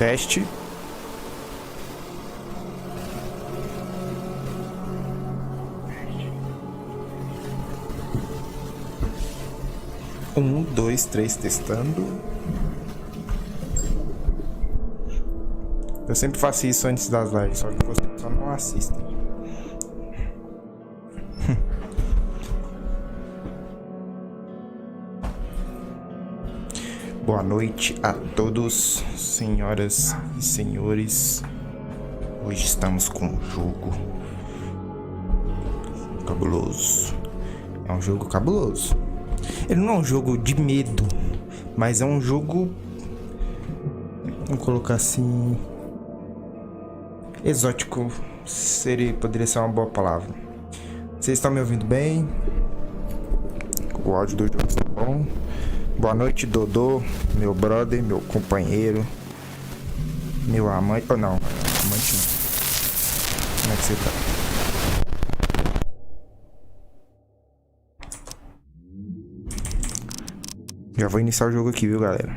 Teste. Um, dois, três, testando. Eu sempre faço isso antes das lives, só que vocês só não assistem. Boa noite a todos, senhoras e senhores. Hoje estamos com um jogo cabuloso. É um jogo cabuloso. Ele não é um jogo de medo, mas é um jogo, vamos colocar assim, exótico. Poderia ser uma boa palavra. Vocês estão me ouvindo bem? O áudio do jogo está bom? Boa noite, Dodô, meu brother, meu companheiro, meu amante. Oh, não, amante não. Como é que você tá? Já vou iniciar o jogo aqui, viu, galera?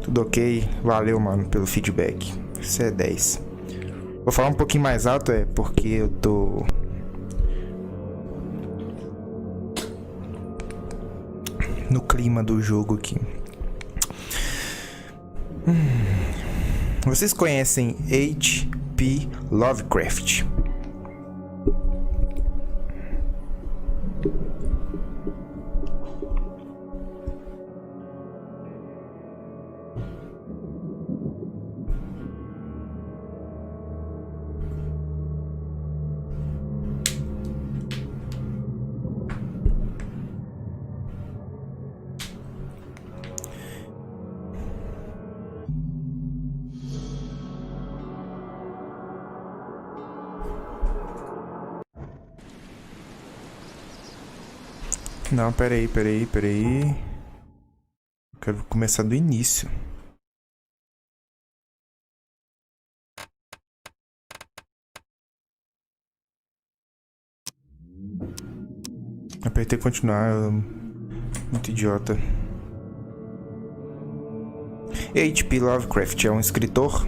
Tudo ok? Valeu, mano, pelo feedback. Isso é 10. Vou falar um pouquinho mais alto, porque eu tô no clima do jogo aqui. Vocês conhecem H.P Lovecraft? Não, peraí. Eu quero começar do início. Apertei continuar, muito idiota. H.P Lovecraft é um escritor.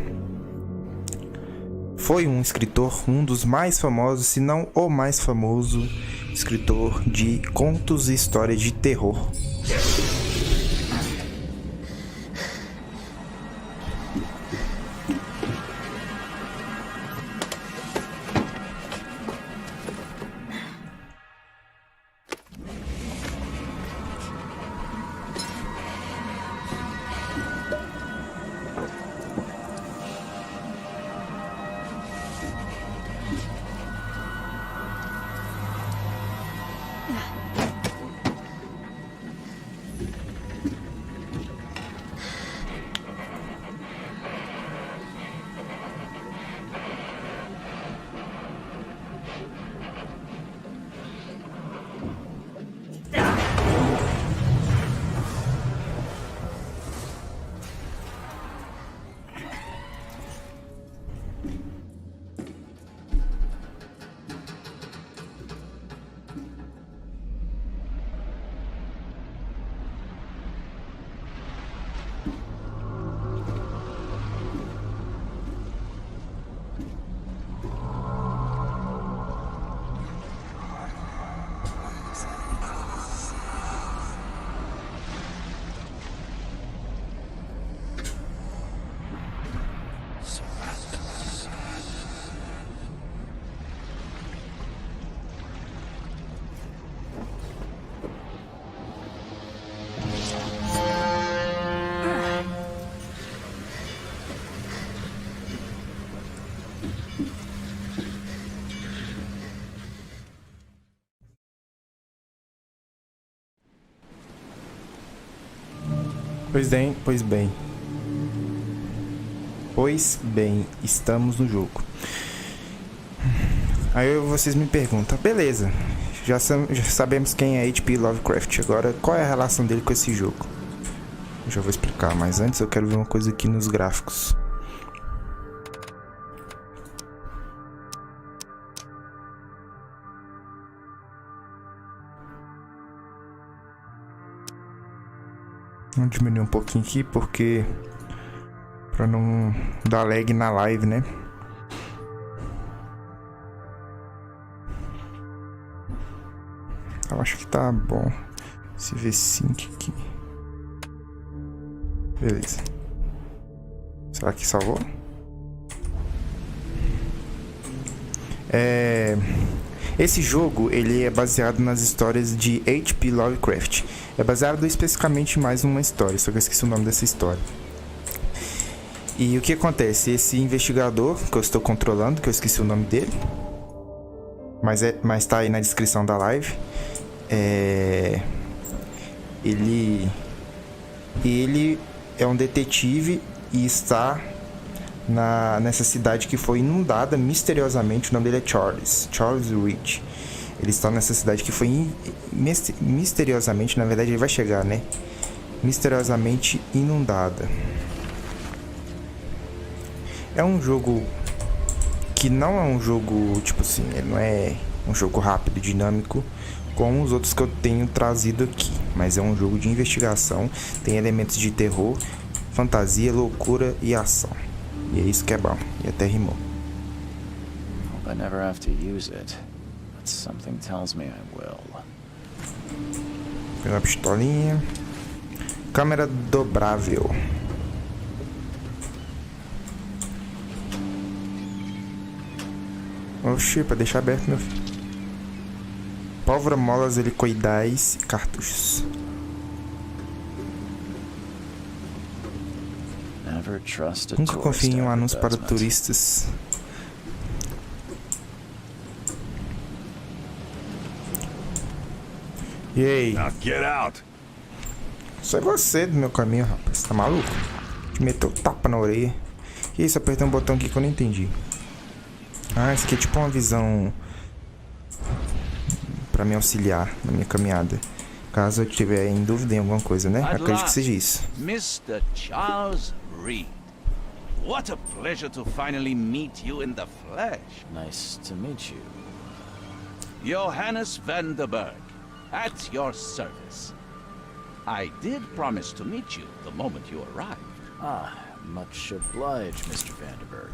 Foi um escritor, um dos mais famosos, se não o mais famoso escritor de contos e histórias de terror. Pois bem, estamos no jogo. Aí vocês me perguntam, beleza, já sabemos quem é H.P Lovecraft, agora qual é a relação dele com esse jogo? Eu já vou explicar, mas antes eu quero ver uma coisa aqui nos gráficos. Vamos diminuir um pouquinho aqui, porque pra não dar lag na live, né? Eu acho que tá bom. Esse V5 aqui. Beleza. Será que salvou? Esse jogo, ele é baseado nas histórias de H.P Lovecraft. É baseado especificamente em mais uma história, só que eu esqueci o nome dessa história. E o que acontece? Esse investigador que eu estou controlando, que eu esqueci o nome dele, mas tá aí na descrição da live, ele é um detetive e está nessa cidade que foi inundada misteriosamente. O nome dele é Charles Rich. Ele está nessa cidade que foi misteriosamente, na verdade ele vai chegar, né? Misteriosamente inundada. É um jogo que não é um jogo, tipo assim, ele não é um jogo rápido, dinâmico, como os outros que eu tenho trazido aqui. Mas é um jogo de investigação, tem elementos de terror, fantasia, loucura e ação. E é isso que é bom, e até rimou. Hope I never have to use it, but something tells me I will. Pegar uma pistolinha. Câmera dobrável. Oxi, pra deixar aberto, meu filho. Pólvora, molas helicoidais e cartuchos. Nunca confie em um anúncio para turistas. E aí? Isso é você do meu caminho, rapaz. Tá maluco? Te meteu tapa na orelha. E isso, apertei um botão aqui que eu não entendi. Ah, isso aqui é tipo uma visão pra me auxiliar na minha caminhada. Caso eu tiver em dúvida em alguma coisa, né? Acredito que seja isso. Mr. Charles Reed. What a pleasure to finally meet you in the flesh. Nice to meet you. Johannes van der Berg, at your service. I did promise to meet you the moment you arrived. Ah, much obliged, Mr. Vanderberg.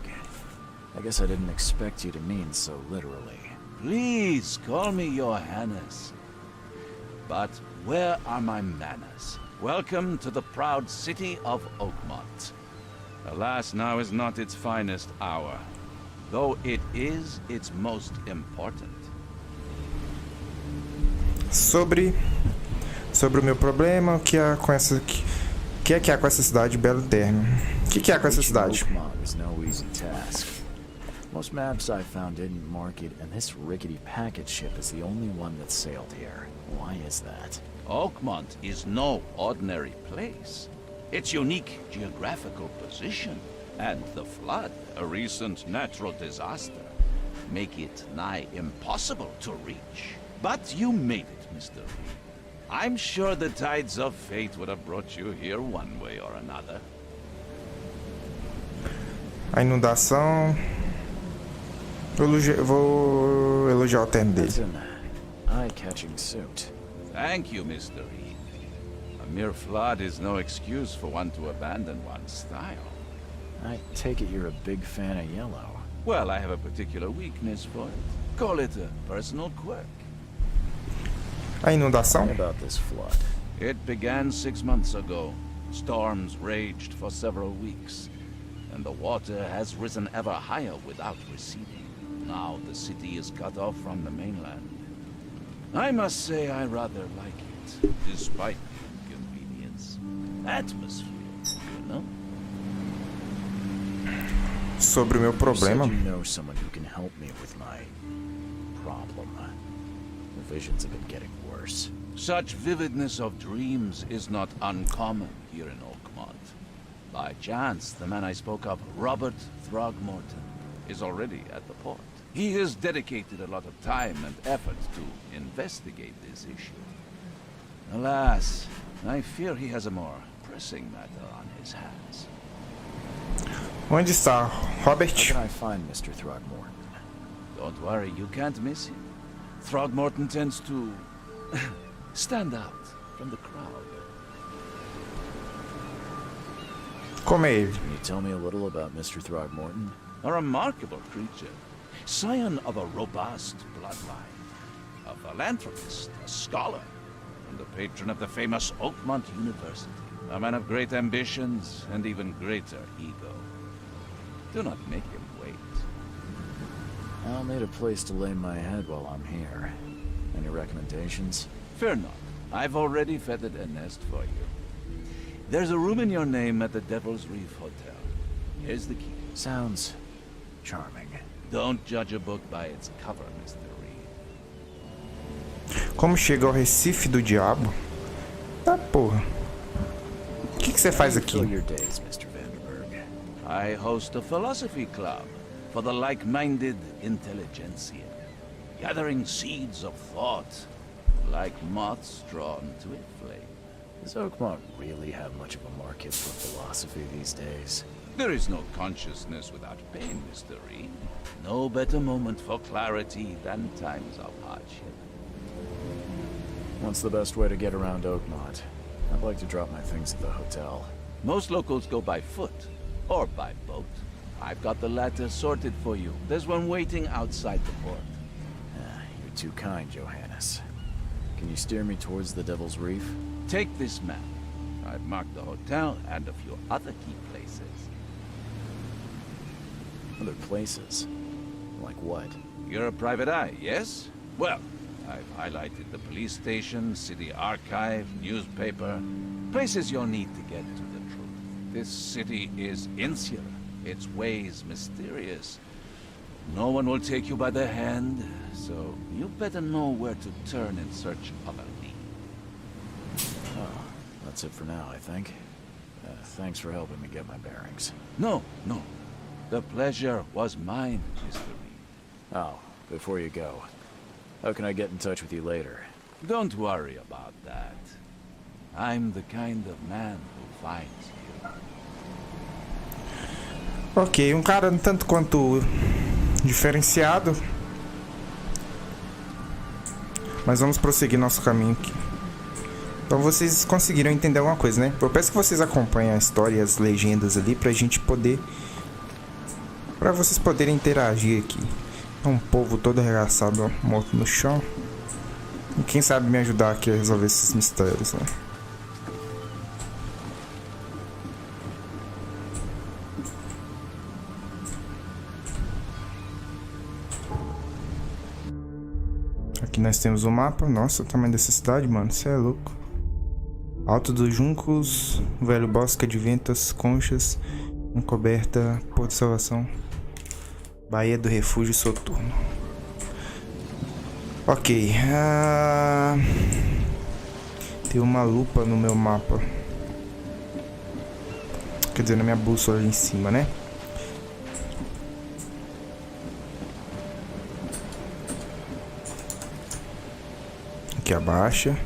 I guess I didn't expect you to mean so literally. Please call me Johannes. But where are my manners? Welcome to the proud city of Oakmont. Alas, now is not its finest hour, though it is its most important. Sobre o meu problema, o que há com essa com essa cidade belo terno? O que há com essa cidade? Oakmont is no easy task. Most maps I found didn't mark it, and this rickety packet ship is the only one that sailed here. Why is that? Oakmont is no ordinary place. Its unique geographical position and the flood, a recent natural disaster, make it nigh impossible to reach. But you made it, Mr. Reed. I'm sure the tides of fate would have brought you here one way or another. A inundação. Vou elogiar o terno dele. That's an eye-catching suit. Thank you, Mr. Reed. A mere flood is no excuse for one to abandon one's style. I take it you're a big fan of yellow. Well, I have a particular weakness for it. Call it a personal quirk. A inundação? What about this flood? It began 6 months ago. Storms raged for several weeks, and the water has risen ever higher without receding. Now the city is cut off from the mainland. I must say I rather like it, despite the inconvenience. Atmosphere, you know? Sobre o meu You problema. said you know someone who can help me with my problem. The visions have been getting worse. Such vividness of dreams is not uncommon here in Oakmont. By chance, the man I spoke of, Robert Throgmorton, is already at the port. He has dedicated a lot of time and effort to investigate this issue. Alas, I fear he has a more pressing matter on his hands. Onde está Robert? How can I find Mr. Throgmorton? Don't worry, you can't miss him. Throgmorton tends to stand out from the crowd. Como é ele? Can you tell me a little about Mr. Throgmorton? A remarkable creature, scion of a robust bloodline, a philanthropist, a scholar, and the patron of the famous Oakmont University. A man of great ambitions and even greater ego. Do not make him wait. I'll need a place to lay my head while I'm here. Any recommendations? Fear not. I've already feathered a nest for you. There's a room in your name at the Devil's Reef Hotel. Here's the key. Sounds charming. Don't judge a book by its cover, Mr. Reed. Como chega ao Recife do Diabo? Tá porra. O que você faz aqui? Fill your days, Mr. Vanderberg. I host a philosophy club for the like-minded intelligentsia, gathering seeds of thought like moths drawn to a flame. Does Oakmont really have much of a market for philosophy these days? There is no consciousness without pain, Mr. Reed. No better moment for clarity than times of hardship. What's the best way to get around Oakmont? I'd like to drop my things at the hotel. Most locals go by foot or by boat. I've got the latter sorted for you. There's one waiting outside the port. You're too kind, Johannes. Can you steer me towards the Devil's Reef? Take this map. I've marked the hotel and a few other key places. Other places? Like what? You're a private eye, yes? Well, I've highlighted the police station, city archive, newspaper, places you'll need to get to the truth. This city is insular, its ways mysterious. No one will take you by the hand, so you better know where to turn in search of a lead. Oh, that's it for now, I think. Thanks for helping me get my bearings. No. The pleasure was mine, Mr. Reed. Oh, before you go, how can I get in touch with you later? Don't worry about that. I'm the kind of man who finds you. Ok, cara um tanto quanto diferenciado. Mas vamos prosseguir nosso caminho aqui. Então vocês conseguiram entender alguma coisa, né? Eu peço que vocês acompanhem a história e as legendas ali pra gente poder... Pra vocês poderem interagir aqui. É um povo todo arregaçado, ó, morto no chão. E quem sabe me ajudar aqui a resolver esses mistérios, né? Aqui nós temos o mapa. Nossa, o tamanho dessa cidade, mano. Você é louco. Alto dos Juncos, velho bosque de ventas, conchas, encoberta, Porto de Salvação, Baía do Refúgio Soturno. Ok. Tem uma lupa no meu mapa. Quer dizer, na minha bússola ali em cima, né? Aqui abaixa.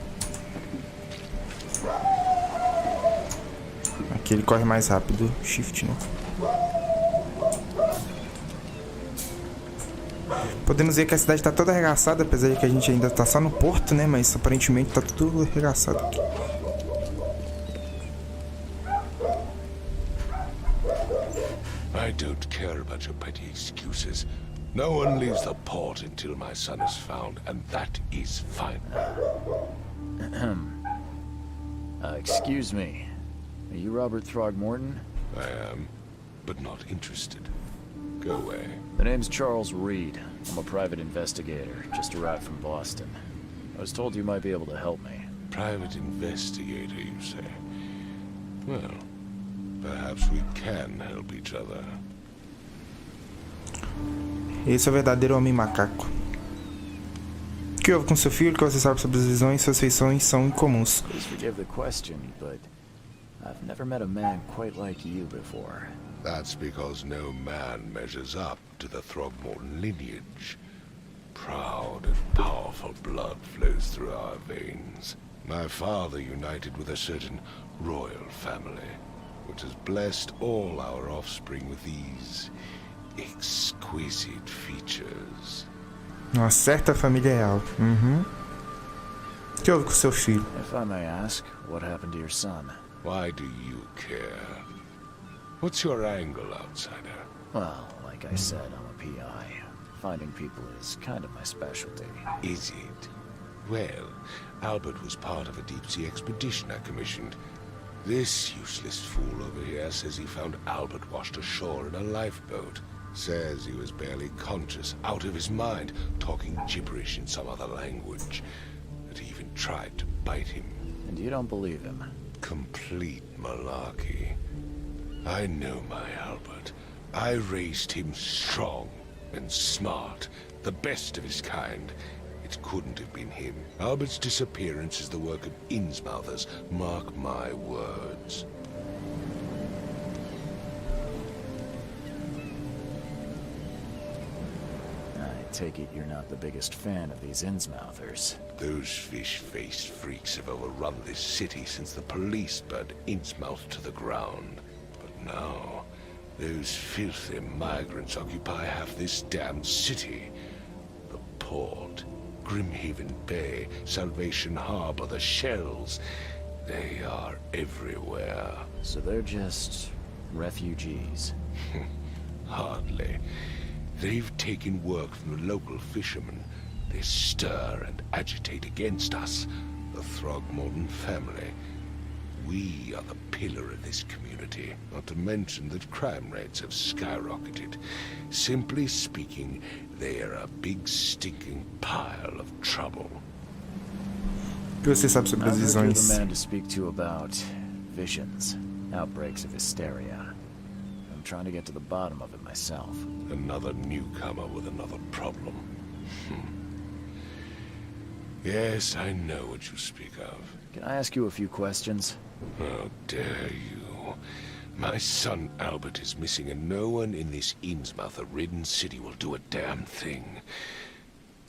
Aqui ele corre mais rápido. Shift, né? Podemos ver que a cidade está toda arregaçada, apesar de que a gente ainda está só no porto, né? Mas aparentemente está tudo arregaçado aqui. I don't care about your petty excuses. No one leaves the port until my son is found, and that is fine. Excuse me. Are you Robert Throgmorton? I am, but not interested. Go away. The name's Charles Reed. I'm a private investigator, just arrived from Boston. I was told you might be able to help me. Private investigator, you say? Well, perhaps we can help each other. Esse é o verdadeiro homem macaco. O que houve com seu filho? O que você sabe sobre as visões? Suas feições são incomuns. Please forgive the question, but I've never met a man quite like you before. That's because no man measures up to the Throgmorton lineage. Proud and powerful blood flows through our veins. My father united with a certain royal family, which has blessed all our offspring with these exquisite features. Uma certa família real. O que houve com seu filho? If I may ask, what happened to your son? Why do you care? What's your angle, outsider? Well, like I said, I'm a PI. Finding people is kind of my specialty. Is it? Well, Albert was part of a deep-sea expedition I commissioned. This useless fool over here says he found Albert washed ashore in a lifeboat. Says he was barely conscious, out of his mind, talking gibberish in some other language. that he even tried to bite him. And you don't believe him? Complete malarkey. I know my Albert. I raised him strong and smart, the best of his kind. It couldn't have been him. Albert's disappearance is the work of Innsmouthers, mark my words. I take it you're not the biggest fan of these Innsmouthers. Those fish-faced freaks have overrun this city since the police burned Innsmouth to the ground. But now, those filthy migrants occupy half this damned city. The port, Grimhaven Bay, Salvation Harbor, the shells, they are everywhere. So they're just refugees. Hardly. They've taken work from the local fishermen. They stir and agitate against us, the Throgmorton family. We are the pillar of this community, not to mention that crime rates have skyrocketed. Simply speaking, they are a big stinking pile of trouble. O que você sabe sobre as I've heard you're visões? the man to speak to about visions, outbreaks of hysteria. I'm trying to get to the bottom of it myself. Another newcomer with another problem. Yes, I know what you speak of. Can I ask you a few questions? How dare you? My son Albert is missing, and no one in this Innsmouth-ridden city will do a damn thing.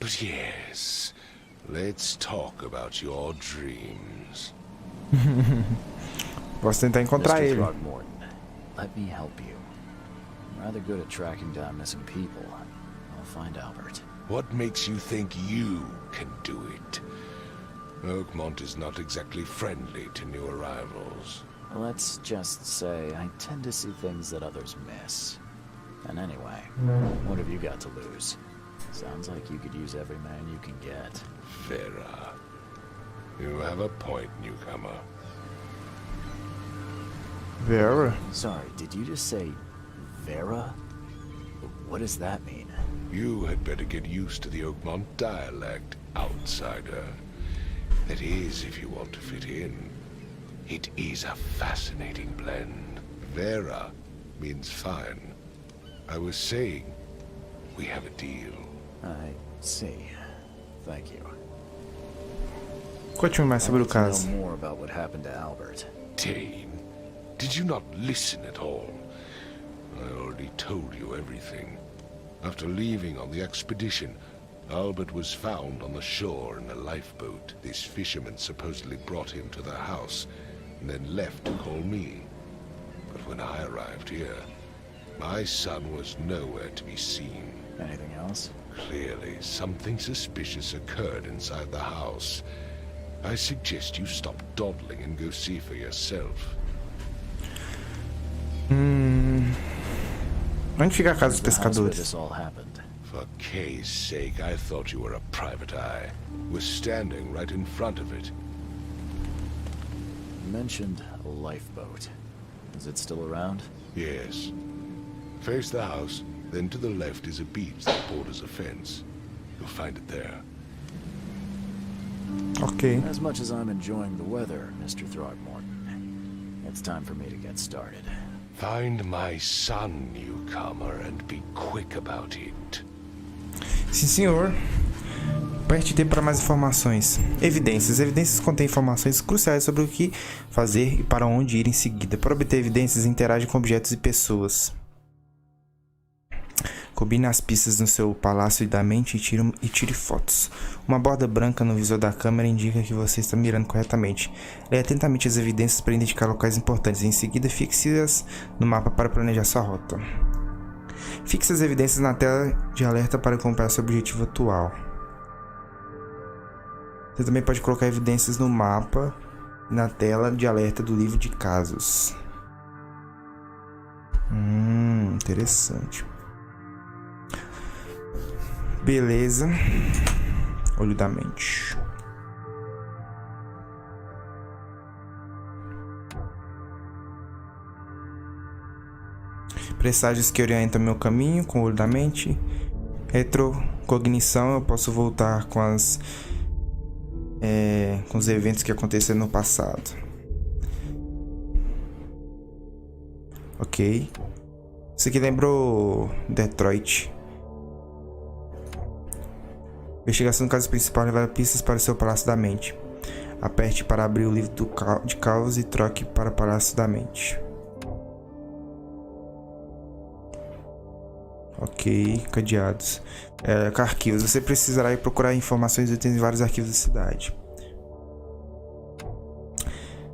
But yes, let's talk about your dreams. Posso tentar encontrar Mr. ele. Throgmorton, let me help you. I'm rather good at tracking down missing people. I'll find Albert. What makes you think you can do it? Oakmont is not exactly friendly to new arrivals. Let's just say I tend to see things that others miss. And anyway, what have you got to lose? Sounds like you could use every man you can get. Vera. You have a point, newcomer. Vera? Sorry, did you just say Vera? What does that mean? You had better get used to the Oakmont dialect, outsider. That is, if you want to fit in. It is a fascinating blend. Vera means fine. I was saying, we have a deal. I see. Thank you. Conte-me mais sobre o I'd like to caso. know more about what happened to Albert. Dane, did you not listen at all? I already told you everything. After leaving on the expedition, Albert was found on the shore in a lifeboat. This fisherman supposedly brought him to the house, and then left to call me. But when I arrived here, my son was nowhere to be seen. Anything else? Clearly, something suspicious occurred inside the house. I suggest you stop dawdling and go see for yourself. Onde fica a casa dos The house where pescadores? this all happened. For Kay's sake, I thought you were a private eye. We're standing right in front of it. You mentioned a lifeboat. Is it still around? Yes. Face the house, then to the left is a beach that borders a fence. You'll find it there. Ok. As much as I'm enjoying the weather, Mr. Throgmorton, it's time for me to get started. Find my son, newcomer, and be quick about it. Sim, senhor. Aperte tempo para mais informações. Evidências. Evidências contêm informações cruciais sobre o que fazer e para onde ir em seguida. Para obter evidências, interage com objetos e pessoas. Combine as pistas no seu palácio da mente e tire fotos. Uma borda branca no visor da câmera indica que você está mirando corretamente. Leia atentamente as evidências para identificar locais importantes. Em seguida, fixe-as no mapa para planejar sua rota. Fixe as evidências na tela de alerta para acompanhar seu objetivo atual. Você também pode colocar evidências no mapa e na tela de alerta do livro de casos. Interessante. Beleza. Olho da mente. Presságios que orientam meu caminho com o olho da mente. Retrocognição, eu posso voltar com as com os eventos que aconteceram no passado. Ok. Isso aqui lembrou Detroit. Investigação do caso principal revela pistas para o seu palácio da mente. Aperte para abrir o livro de caos e troque para o palácio da mente. Ok, cadeados. Arquivos. Você precisará ir procurar informações e itens em vários arquivos da cidade.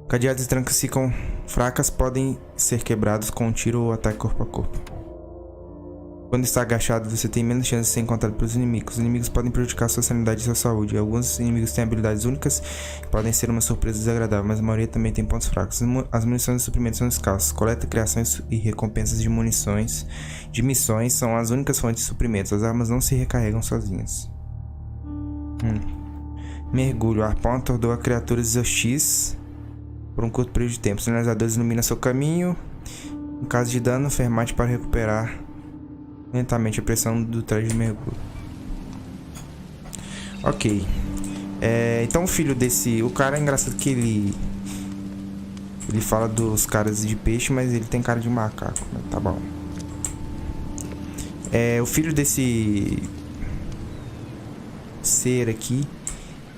Cadeados e trancas ficam fracas, podem ser quebrados com um tiro ou ataque corpo a corpo. Quando está agachado, você tem menos chance de ser encontrado pelos inimigos. Os inimigos podem prejudicar sua sanidade e sua saúde. Alguns inimigos têm habilidades únicas que podem ser uma surpresa desagradável, mas a maioria também tem pontos fracos. As munições e suprimentos são escassos. Coleta, criações e recompensas de munições de missões são as únicas fontes de suprimentos. As armas não se recarregam sozinhas. Mergulho. O arpão atordoa criaturas hostis por um curto período de tempo. Os sinalizadores iluminam seu caminho. Em caso de dano, fermate para recuperar lentamente a pressão do traje de mergulho. Ok. Então o filho desse... O cara é engraçado que ele fala dos caras de peixe, mas ele tem cara de macaco, né? Tá bom. O filho desse ser aqui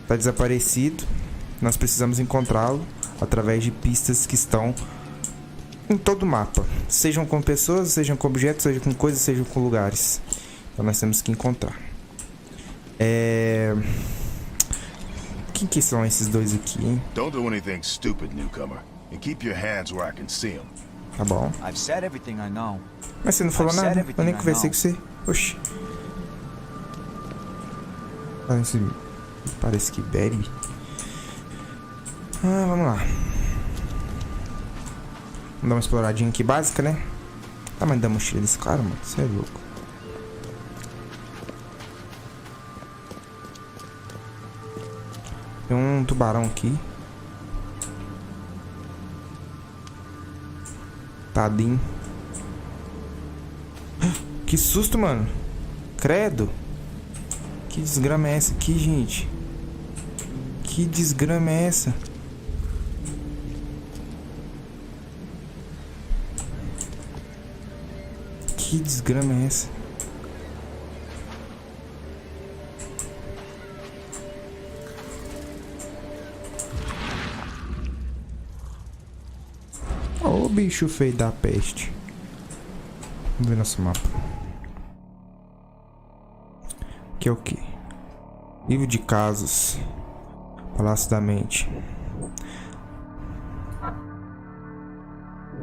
tá desaparecido. Nós precisamos encontrá-lo através de pistas que estão em todo o mapa. Sejam com pessoas, sejam com objetos, sejam com coisas, sejam com lugares. Então nós temos que encontrar. Quem que são esses dois aqui, hein? Don't do anything stupid, newcomer, and keep your hands where I can see them. Tá bom. I've said everything I know. Mas você não falou nada? Eu nem conversei com você. Oxi. Parece que bebe. Vamos lá. Vamos dar uma exploradinha aqui básica, né? Tamanho da mochila desse cara, mano. Você é louco. Tem um tubarão aqui. Tadinho. Que susto, mano. Credo. Que desgrama é essa aqui, gente? Que desgrama é essa? Que desgrama é essa? Ô bicho feio da peste. Vamos ver nosso mapa. Aqui é o que? Livro de casos. Palácio da mente.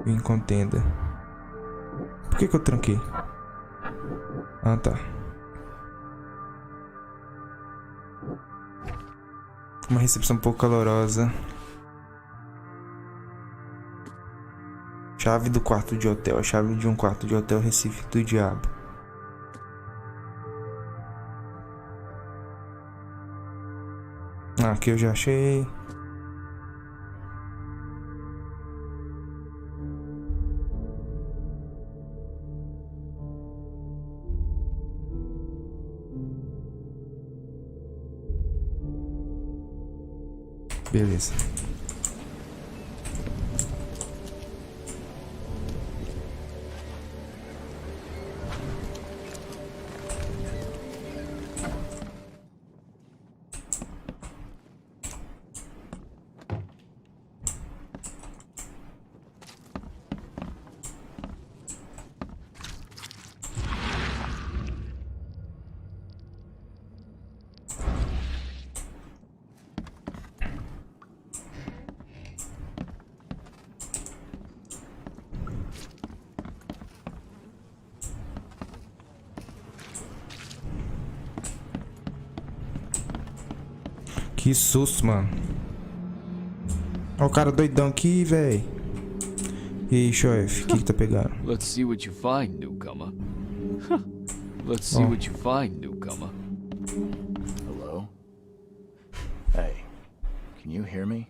Em contenda. Por que eu tranquei? Ah, tá. Uma recepção um pouco calorosa. Chave do quarto de hotel. A chave de um quarto de hotel Recife do Diabo. Aqui eu já achei. Beleza. Que susto, mano. Olha o cara doidão aqui, véi. E aí, chefe, o que tá pegando? Let's see what you find, newcomer. Let's see what you find, newcomer. Hello? Hey, can you hear me?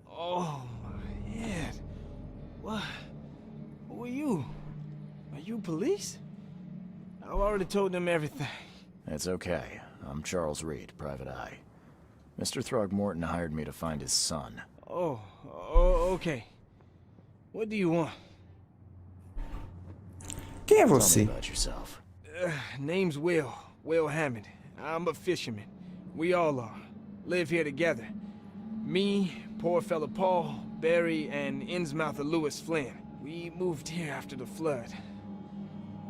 Oh my head. What? Who are you? Are you police? I've already told them everything. It's okay. I'm Charles Reed, Private Eye. Mr. Throgmorton hired me to find his son. Oh, okay. What do you want? Quem é Tell me você? about yourself. Name's Will. Will Hammond. I'm a fisherman. We all are. Live here together. Me, poor fella Paul, Barry, and Innsmouther Lewis Flynn. We moved here after the flood.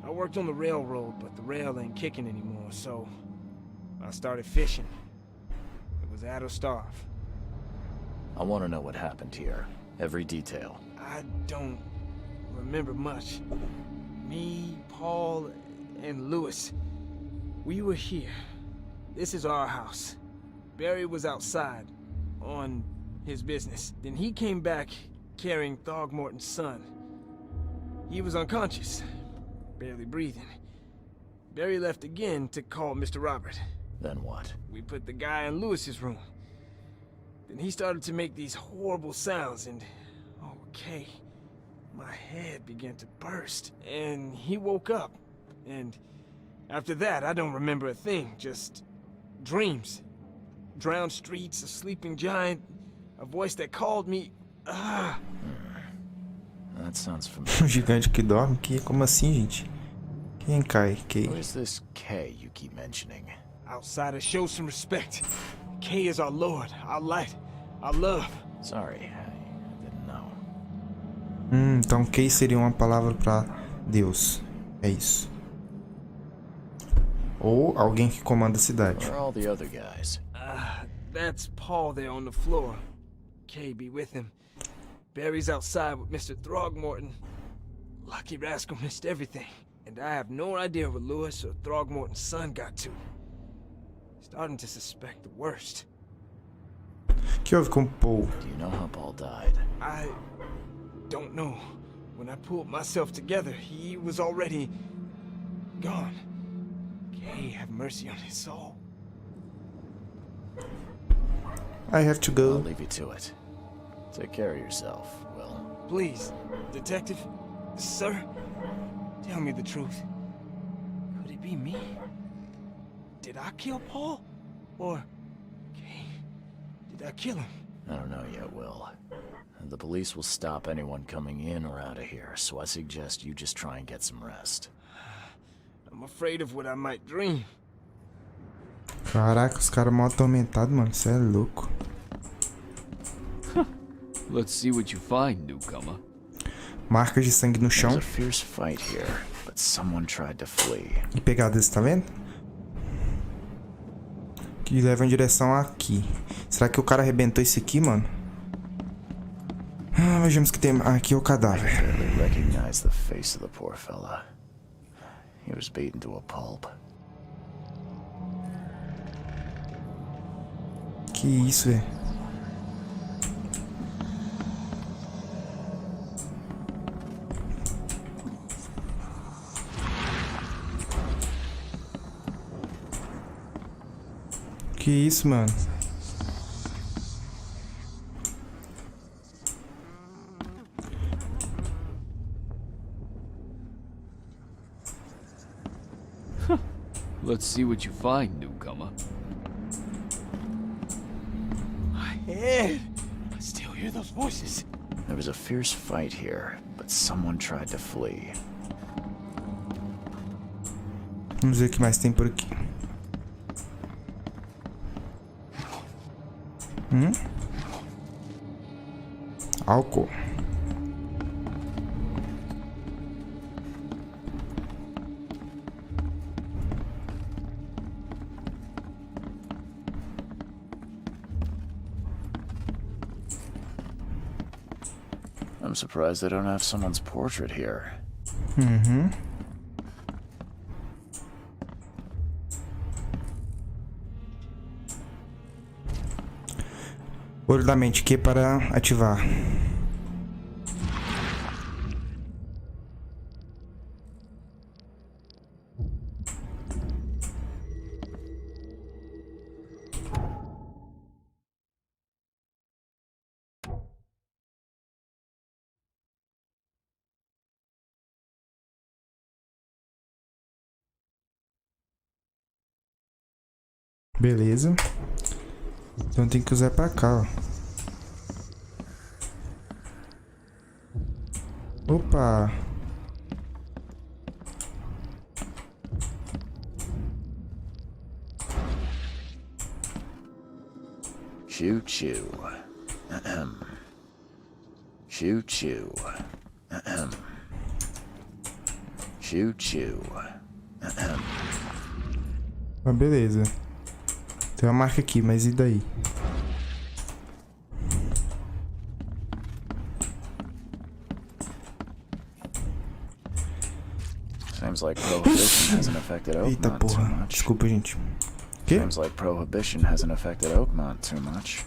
I worked on the railroad, but the rail ain't kicking anymore, so I started fishing. It was at or starve. I want to know what happened here. Every detail. I don't remember much. Me, Paul, and Lewis, we were here. This is our house. Barry was outside, on his business. Then he came back carrying Throgmorton's son. He was unconscious, barely breathing. Barry left again to call Mr. Robert. Then what? We put the guy in Lewis's room. Then he started to make these horrible sounds and... okay, my head began to burst. And he woke up. And after that, I don't remember a thing, just dreams. Drowned streets, a sleeping giant, a voice that called me... That sounds Um familiar. gigante que dorme? Como assim, gente? Quem cai? Who is this K you keep mentioning? Outsiders, show some respect. K is our lord, our light, our love. Sorry, I didn't know. Então Kay seria uma palavra pra Deus. É isso. Ou alguém que comanda a cidade. Where are all the other guys? That's Paul there on the floor. K be with him. Barry's outside with Mr. Throgmorton. Lucky rascal missed everything. And I have no idea what Lewis or Throgmorton's son got to. Starting to suspect the worst. O que houve com Paul? Do you know how Paul died? I don't know. When I pulled myself together, he was already gone. K have mercy on his soul. I have to I'll go. leave you to it. Take care of yourself, Will. Please, detective, sir, tell me the truth. Could it be me? Did I kill Paul? Or, K, did I kill him? I don't know yet, Will. The police will stop anyone coming in or out of here, so I suggest you just try and get some rest. I'm afraid of what I might dream. Caraca, os caras mal atormentados, mano. Você é louco. Let's see what you find, newcomer. Marcas de sangue no There chão. was a fierce fight here, but someone tried to flee. E pegadas, tá vendo? Que levam em direção aqui. Será que o cara arrebentou esse aqui, mano? Vejamos que tem... aqui é o I cadáver. barely recognized the face of the poor fella. He was beaten to a pulp. Que isso, velho? Que isso, mano? Let's see what you find, newcomer. My head! I still hear those voices. There was a fierce fight here, but someone tried to flee. Vamos ver o que mais tem por aqui. Álcool. I'm surprised they don't have someone's portrait here. Olho da mente, Q para ativar. Beleza. Então tem que usar pra cá, ó. Opa! Choo choo. Ahem. Choo choo. Ahem. Choo choo. Ahem. Ah, beleza. Tem uma marca aqui, mas e daí? Seems like prohibition hasn't affected Eita Oakmont too porra. much. Desculpa, gente. Que? Seems like prohibition hasn't affected Oakmont too much.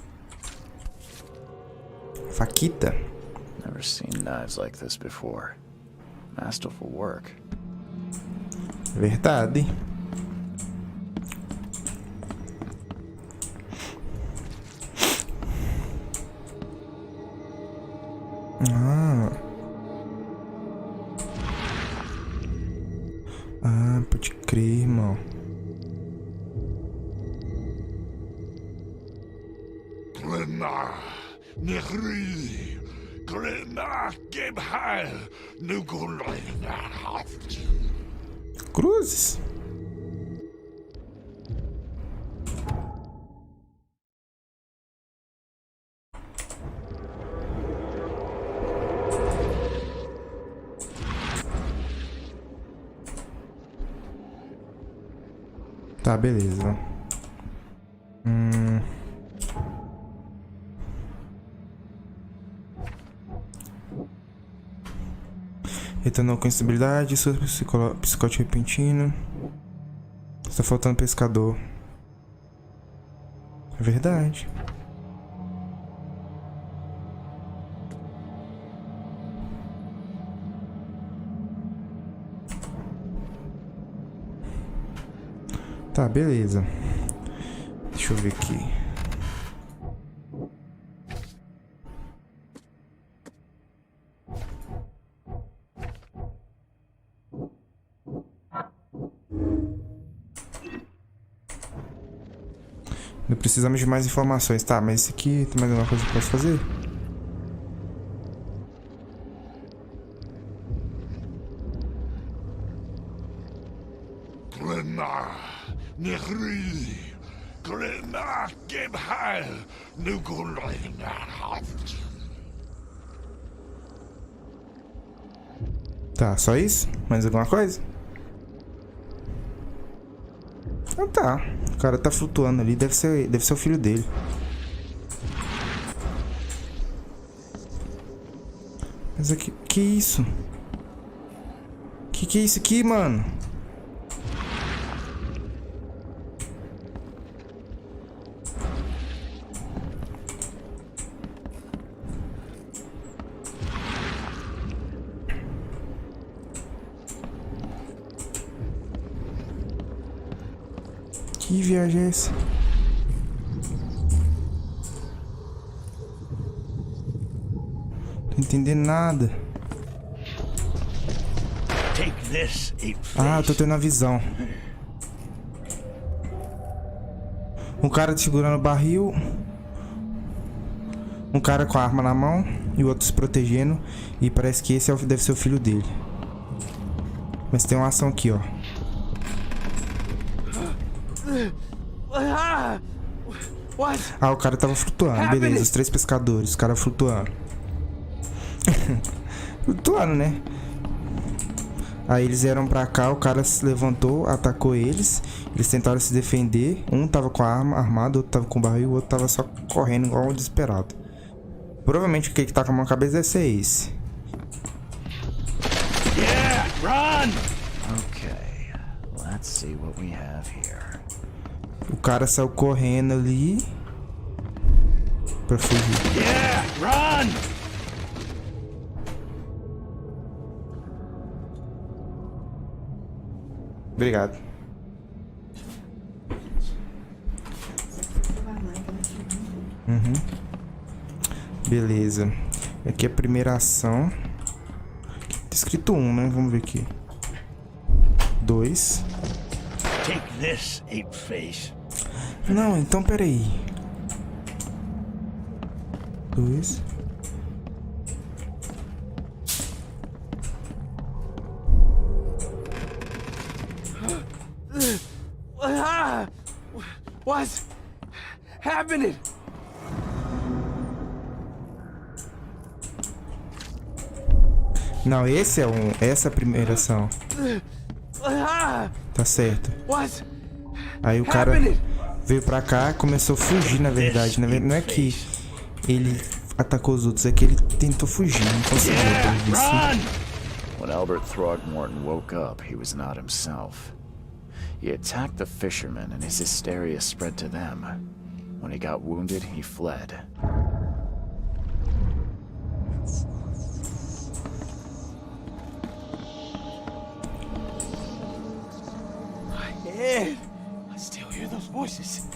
Faquita? Never seen knives like this before. Masterful work. Verdade. Ah, pode crer, irmão. Cruzes. Tá, beleza. Retornou com instabilidade, psicote repentino. Está faltando pescador. É verdade. Tá, beleza. Deixa eu ver aqui. Não precisamos de mais informações. Tá, mas esse aqui tem mais alguma coisa que eu posso fazer? Tá, só isso? Mais alguma coisa? Ah, tá. O cara tá flutuando ali. Deve ser o filho dele. Mas aqui... Que isso? Que é isso aqui, mano? Que viagem é essa? Não tô entendendo nada. Ah, eu tô tendo a visão. Um cara segurando o barril. Um cara com a arma na mão e o outro se protegendo. E parece que esse deve ser o filho dele. Mas tem uma ação aqui, ó. Ah, o cara tava flutuando. Beleza, os 3 pescadores. O cara flutuando. Flutuando, né? Aí eles vieram pra cá, o cara se levantou, atacou eles. Eles tentaram se defender. Um tava com a arma armada, outro tava com o barril, o outro tava só correndo igual um desesperado. Provavelmente o que tá com a mão na cabeça deve ser esse. Yeah, run! Okay, let's see what we have here. O cara saiu correndo ali pra fugir. Yeah, run! Obrigado. Beleza. Aqui é a primeira ação. Tá escrito 1, né? Vamos ver aqui. 2. Take this, ape face. Não, então peraí. 2. What's happening? Não, esse é essa é a primeira ação. Tá certo. What's Aí o cara veio pra cá, começou a fugir, na verdade. Não é que ele atacou os outros, é que ele tentou fugir, não conseguiu. When Albert Throgmorton woke up, he was not himself. He attacked the fishermen and his hysteria spread to them. When he got wounded, he fled. my head? I still hear those voices.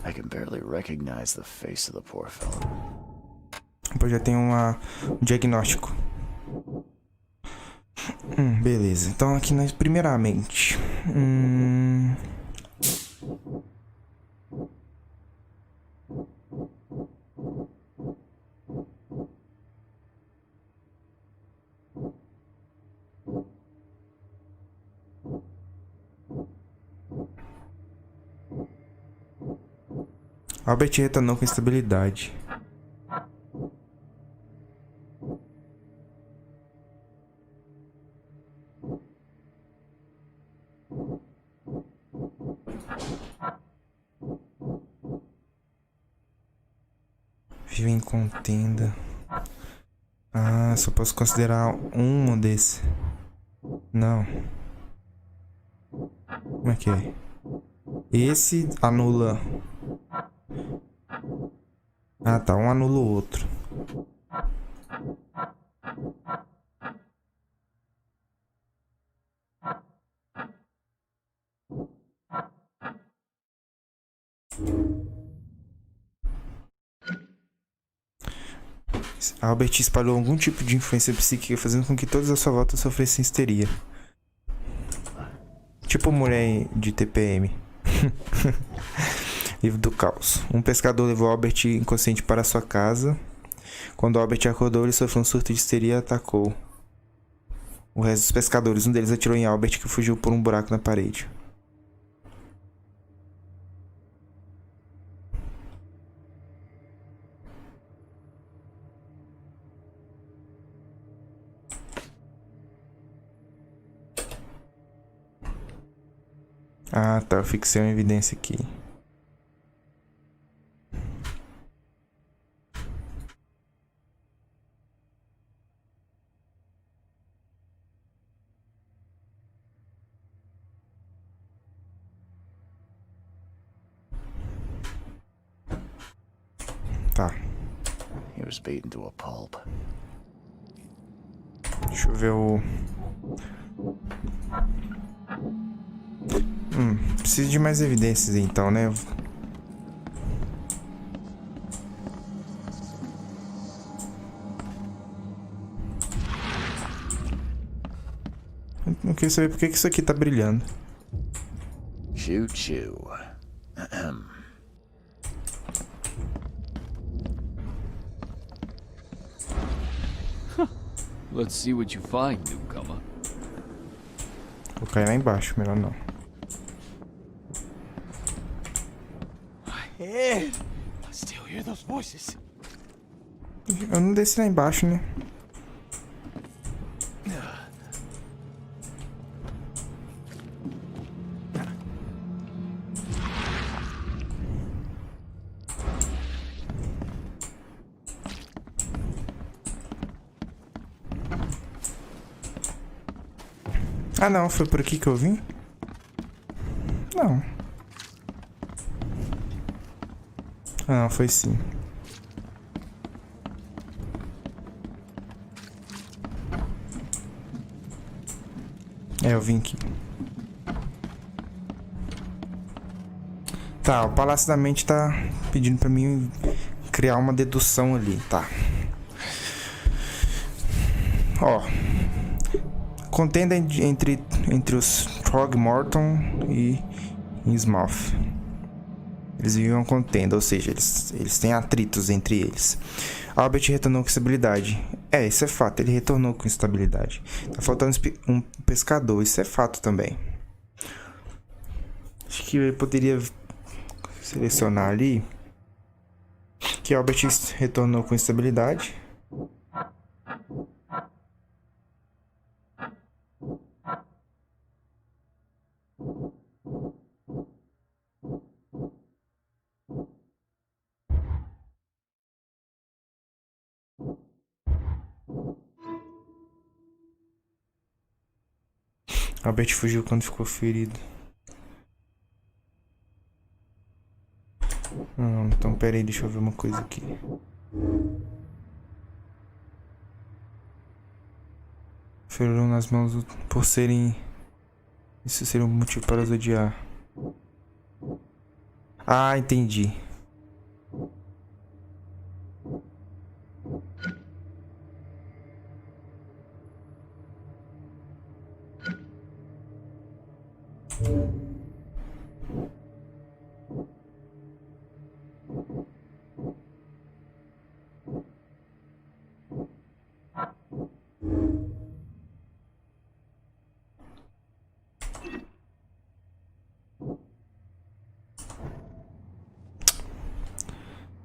I can barely recognize the face of the poor fellow. Depois já tem um diagnóstico. Beleza. Então aqui nós primeiramente. Albert retornou com estabilidade. Vive em contenda. Ah, só posso considerar um desse. Não. Como é que é? Esse anula. Ah, tá. Um anula o outro. Albert espalhou algum tipo de influência psíquica, fazendo com que todos à sua volta sofressem histeria. Tipo mulher de TPM. Livro do caos. Um pescador levou Albert inconsciente para sua casa. Quando Albert acordou, ele sofreu um surto de histeria e atacou o resto dos pescadores. Um deles atirou em Albert, que fugiu por um buraco na parede. Ah, tá. Eu fixei uma evidência aqui. Tá. He was beaten to a pulp. Deixa eu ver o... preciso de mais evidências então, né? Eu queria saber por que isso aqui tá brilhando. Choo choo. Let's see what you find, newcomer. Vou cair lá embaixo, melhor não. My head. I still hear those voices. Eu não desci lá embaixo, né? Ah, não, foi por aqui que eu vim? Não. Ah, não, foi sim. É, eu vim aqui. Tá, o Palácio da Mente tá pedindo pra mim criar uma dedução ali, tá. Ó. contenda entre os Throgmorton e Innsmouth. Eles vivem uma contenda, ou seja, eles têm atritos entre eles. Albert retornou com estabilidade. Isso é fato, ele retornou com estabilidade. Tá faltando um pescador, isso é fato também. Acho que eu poderia selecionar ali que Albert retornou com estabilidade. Albert fugiu quando ficou ferido. Não, então pera aí, deixa eu ver uma coisa aqui. Feriram nas mãos por serem... Isso seria um motivo para os odiar. Ah, entendi.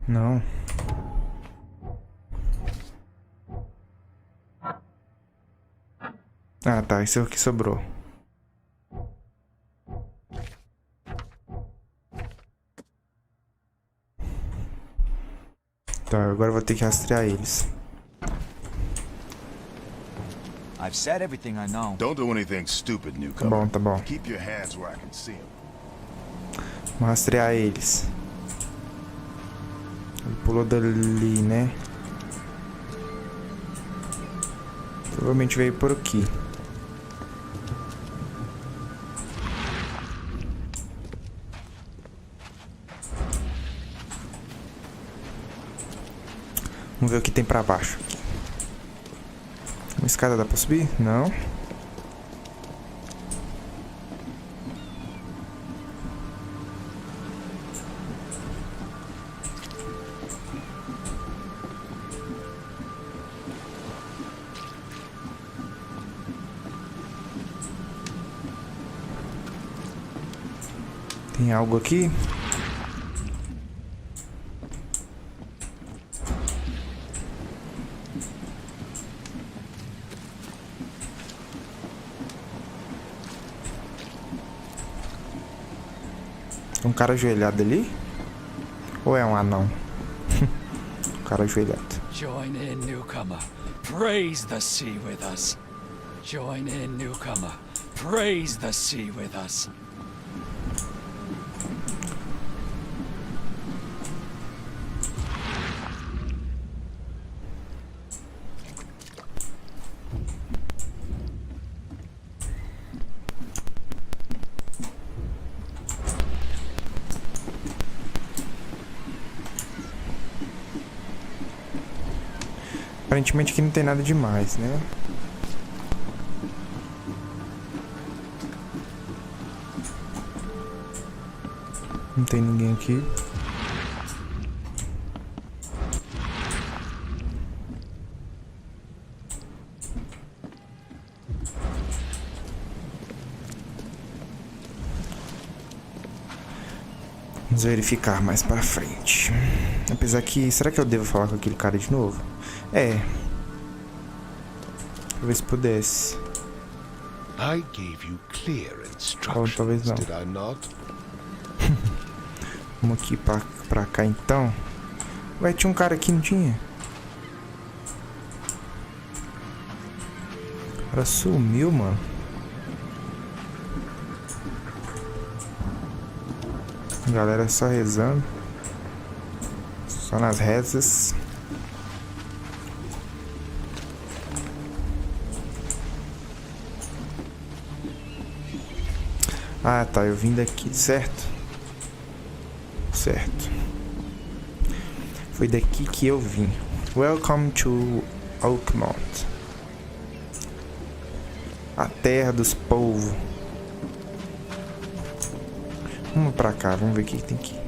Não. Ah, tá. Isso é o que sobrou. Tá, agora eu vou ter que rastrear eles. I've said everything I know. Don't do anything stupid, Tá newcomer. bom, tá bom. Keep your hands where I can see them. Vamos rastrear eles. Ele pulou dali, né? Provavelmente veio por aqui. Vamos ver o que tem pra baixo. Uma escada dá pra subir? Não. Tem algo aqui? Um cara ajoelhado ali? Ou é um anão? Um cara ajoelhado. Join in, newcomer. Praise the sea with us. Join in, newcomer. Praise the sea with us. Aparentemente aqui não tem nada demais, né? Não tem ninguém aqui. Vamos verificar mais pra frente. Apesar que... Será que eu devo falar com aquele cara de novo? Pra ver se pudesse. I gave you clear Ou instructions, talvez não. did I not? Vamos aqui pra cá então. Ué, tinha um cara aqui, não tinha? O cara sumiu, mano. Galera só rezando. Só nas rezas. Ah, tá. Eu vim daqui, certo? Certo. Foi daqui que eu vim. Welcome to Oakmont. A terra dos povos. Vamos pra cá, vamos ver o que tem aqui.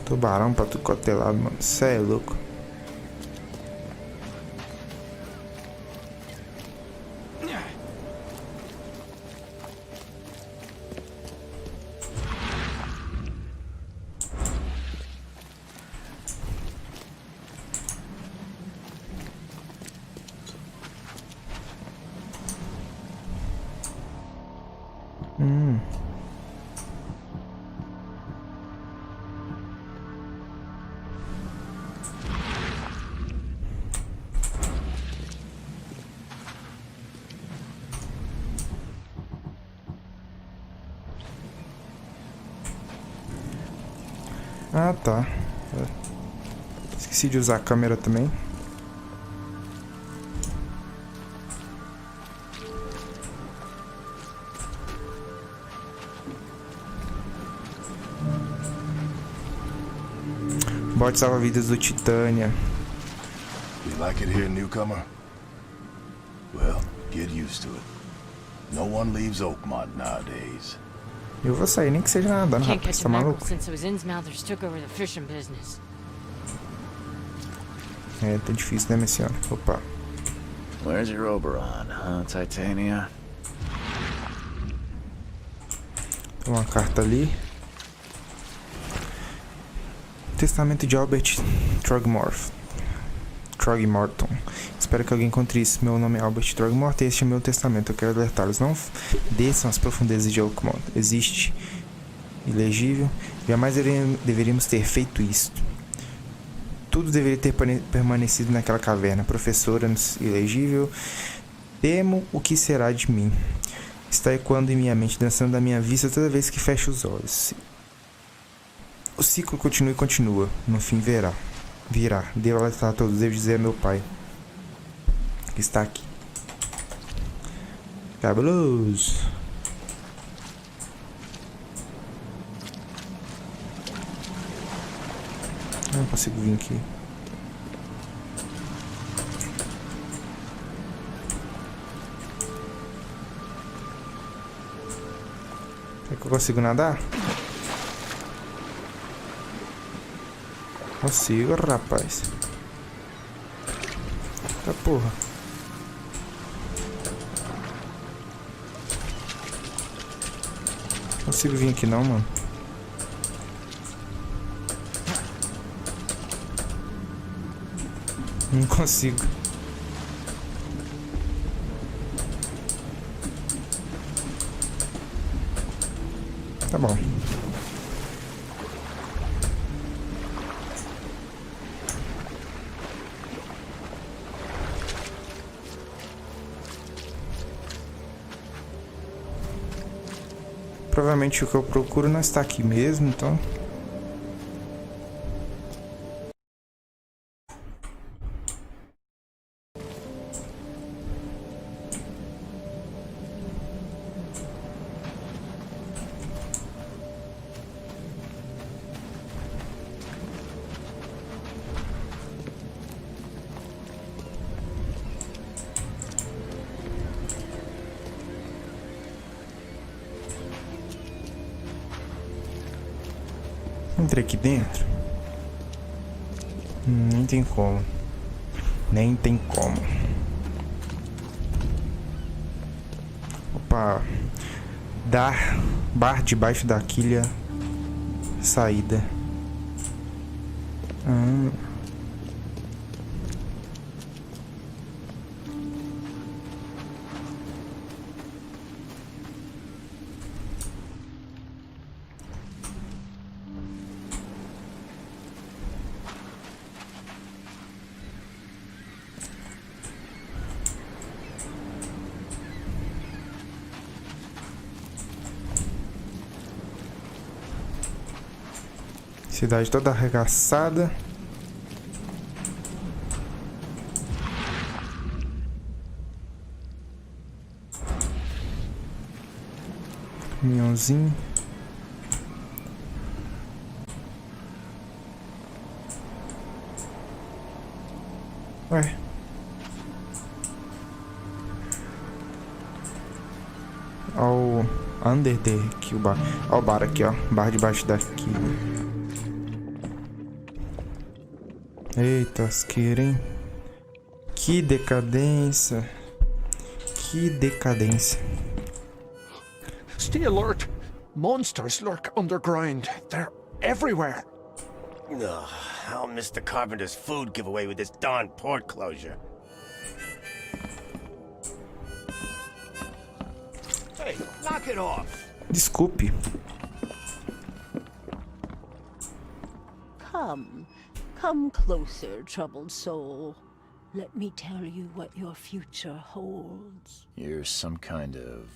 Tubarão pra tudo quanto é lado, mano. Cê é louco. Ah, tá. Esqueci de usar a câmera também. Bote salva-vidas do Titânia. You like it here, newcomer? Well, get used to it. No one leaves Oakmont nowadays. Eu vou sair, nem que seja nadando, Can't rapaz. catch Tá a mackerel maluco? since those Innsmouthers took over the fishing business. É, tá difícil, né, minha senhora? Opa. Where's your Oberon, huh, Titania? Tem uma carta ali. Testamento de Albert Throgmorton. Espero que alguém encontre isso. Meu nome é Albert Throgmorton e este é meu testamento. Eu quero alertá-los. Não desçam as profundezas de Oakmont. Existe. Ilegível. Jamais deveríamos ter feito isso. Tudo deveria ter permanecido naquela caverna. Professora, ilegível. Temo o que será de mim. Está ecoando em minha mente, dançando da minha vista toda vez que fecho os olhos. O ciclo continua e continua. No fim virá. Devo alertar a todos. Devo dizer a meu pai que está aqui. Cabuloso. Não consigo vir aqui. Será que eu consigo nadar? Consigo, rapaz. Tá porra. Não consigo vir aqui não, mano. Não consigo. Tá bom. Provavelmente o que eu procuro não está aqui mesmo, então... Entra aqui dentro. Nem tem como. Nem tem como. Opa. Bar debaixo da quilha. Saída. Cidade toda arregaçada. Caminhãozinho. Ué. Under the aqui o bar. Ó o bar aqui, ó. Bar debaixo daqui. Eita, asqueira, hein? Que decadência. Que decadência. Stay alert. Monsters lurk underground. They're everywhere. Ugh, I'll miss the carpenter's food giveaway with this darn port closure. Hey, knock it off. Desculpe. Come closer, troubled soul. Let me tell you what your future holds. You're some kind of,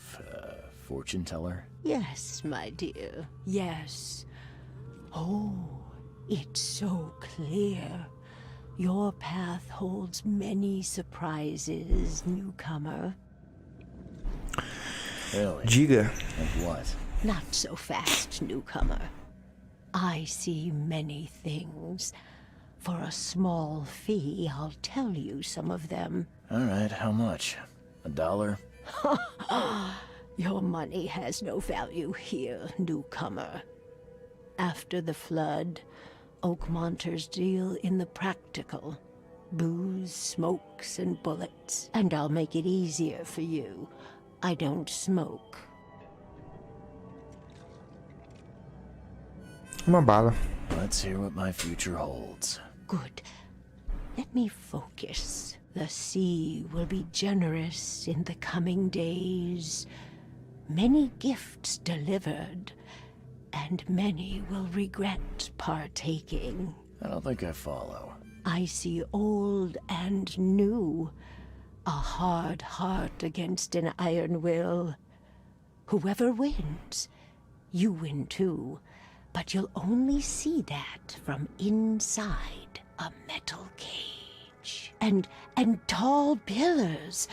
fortune teller? Yes, my dear, yes. Oh, it's so clear. Your path holds many surprises, newcomer. Really? Diga. Like what? Not so fast, newcomer. I see many things. For a small fee, I'll tell you some of them. All right, how much? $1? Your money has no value here, newcomer. After the flood, Oakmonters deal in the practical. Booze, smokes, and bullets. And I'll make it easier for you. I don't smoke. Uma bala. Let's hear what my future holds. Good. Let me focus. The sea will be generous in the coming days. Many gifts delivered, and many will regret partaking. I don't think I follow. I see old and new. A hard heart against an iron will. Whoever wins, you win too. But you'll only see that from inside a metal cage. And tall pillars,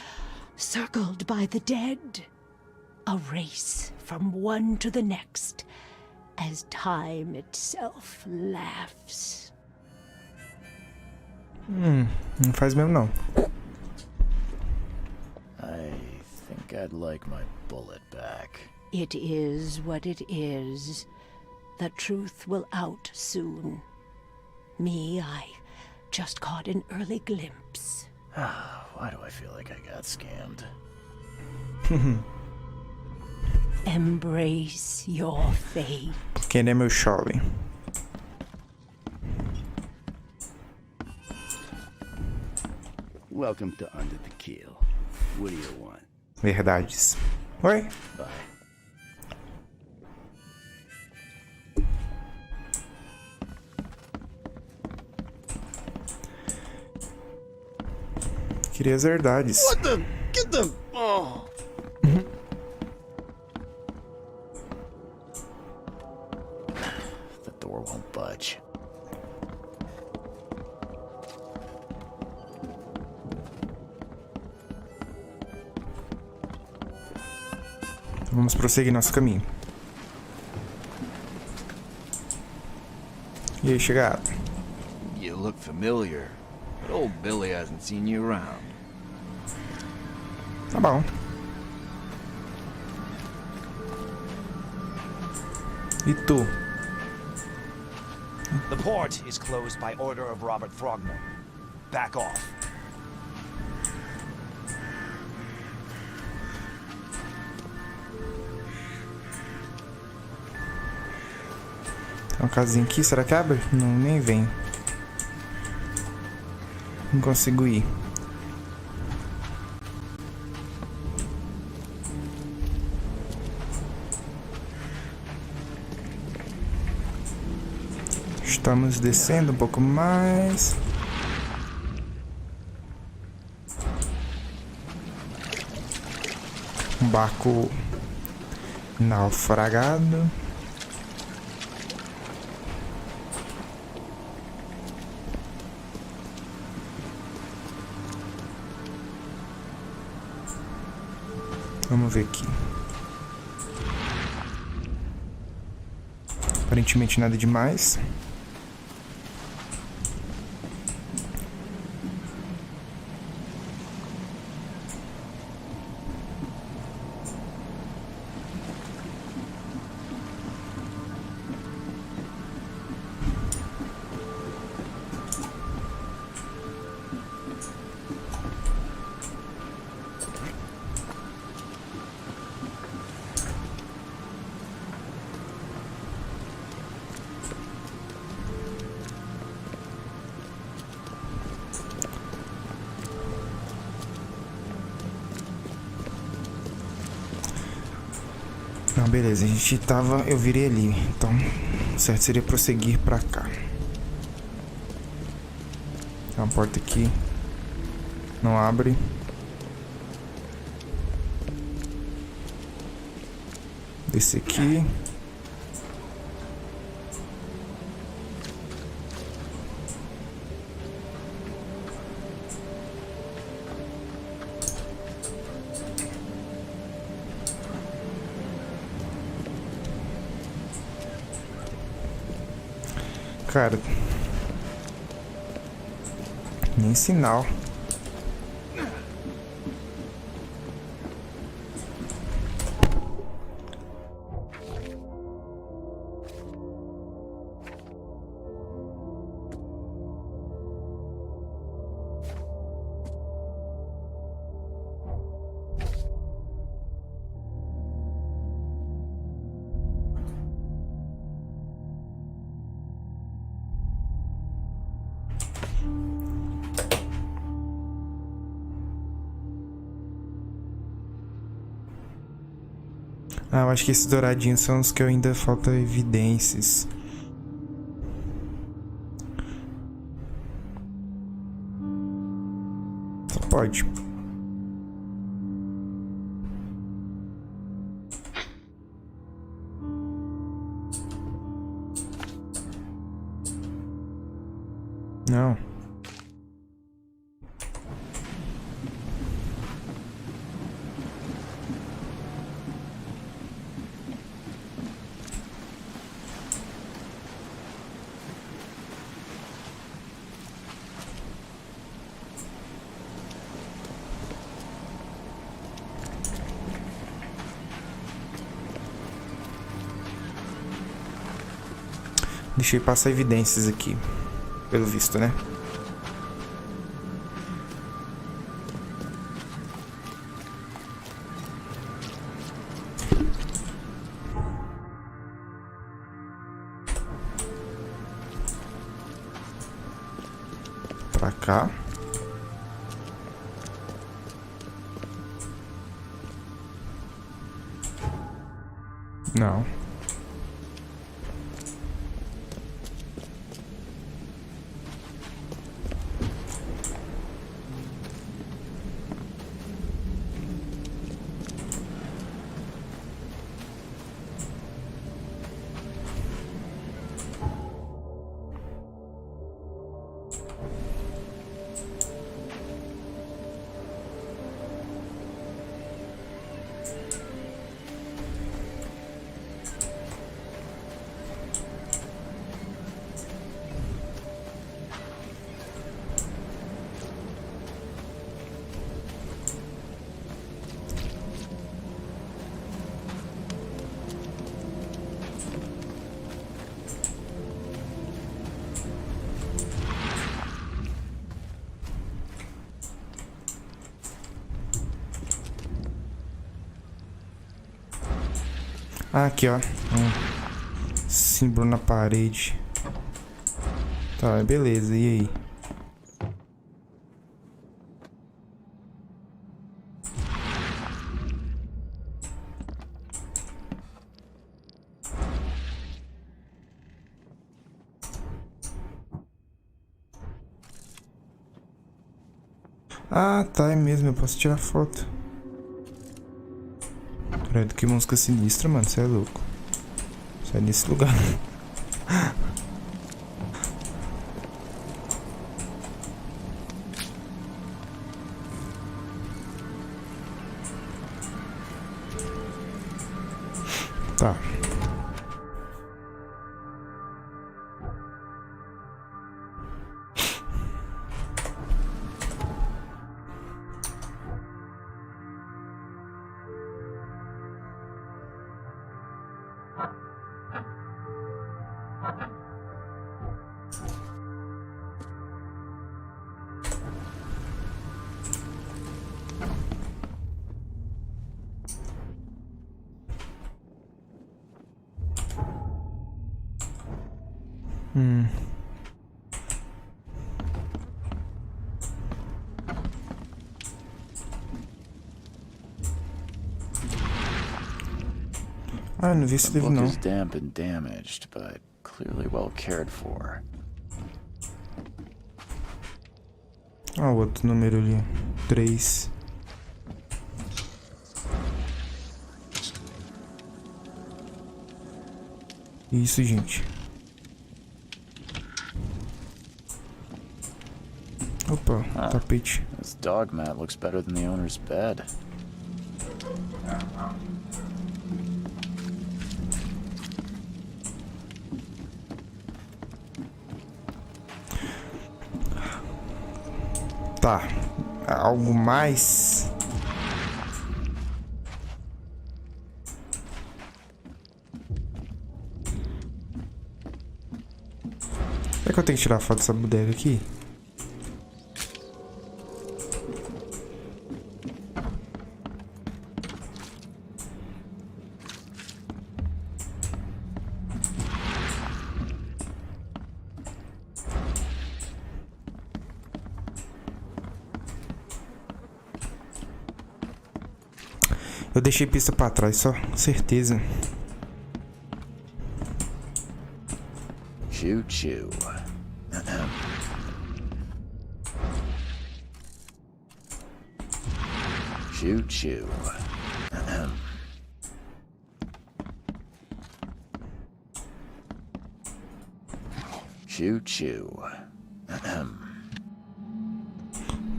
circled by the dead. A race from one to the next, as time itself laughs. Não faz mesmo não. I think I'd like my bullet back. It is what it is. The truth will out soon. Me, I just caught an early glimpse. Why do I feel like I got scammed? Embrace your fate. Quem é meu jovem? Welcome to Under the Keel. What do you want? Verdades. Oi? Bye. Queria as verdades. What the? Get the... Oh. The door won't budge. Vamos prosseguir nosso caminho. E aí, chegado? You look familiar, but old Billy hasn't seen you around. Tá bom. E tu? The port is closed by order of Robert Throgmorton. Back off. Tem uma casinha aqui, será que abre? Não, nem vem. Não consigo ir. Estamos descendo um pouco mais. Um barco naufragado. Vamos ver aqui. Aparentemente nada demais. beleza, a gente tava... Eu virei ali, então o certo seria prosseguir pra cá. Tem uma porta aqui. Não abre. Descer aqui. Cara, nem sinal. Ah, eu acho que esses douradinhos são os que ainda faltam evidências. Só pode. Não. Deixei passar evidências aqui, pelo visto, né? Pra cá. Não. Ah, aqui, ó. Símbolo na parede. Tá, beleza. E aí? Ah, tá, é mesmo. Eu posso tirar foto. Credo, que música sinistra, mano. Você é louco. Sai nesse lugar. Tá. Ah, não vi esse The livro book não. is damp and damaged, but clearly well cared for. Ah, o outro número ali. 3. Isso, gente. Opa, tapete. This dog mat looks better than the owner's bed. Tá. Algo mais? Será que eu tenho que tirar foto dessa bodega aqui? Eu deixei pista pra trás, só certeza. Choo-choo. Choo-choo. Choo-choo.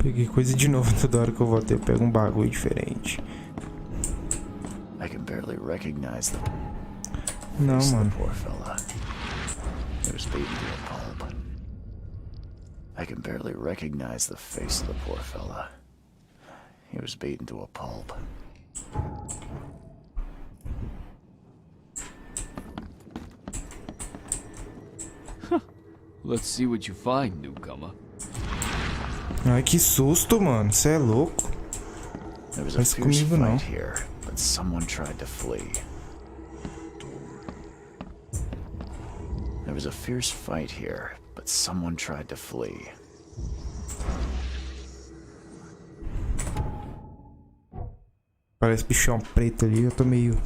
Peguei coisa de novo toda hora que eu voltei. Eu pego um bagulho diferente. I can barely recognize the Não, face of mano. the poor fella. He was beaten to a pulp. I can barely recognize the face of the poor fella. He was beaten to a pulp. Let's see what you find, newcomer. Ai, que susto, mano. Você é louco. There was a Faz fierce comigo, não. fight here, but someone tried to flee. There was a fierce fight here, but someone tried to flee. Parece bichão preto ali. Eu tô meio...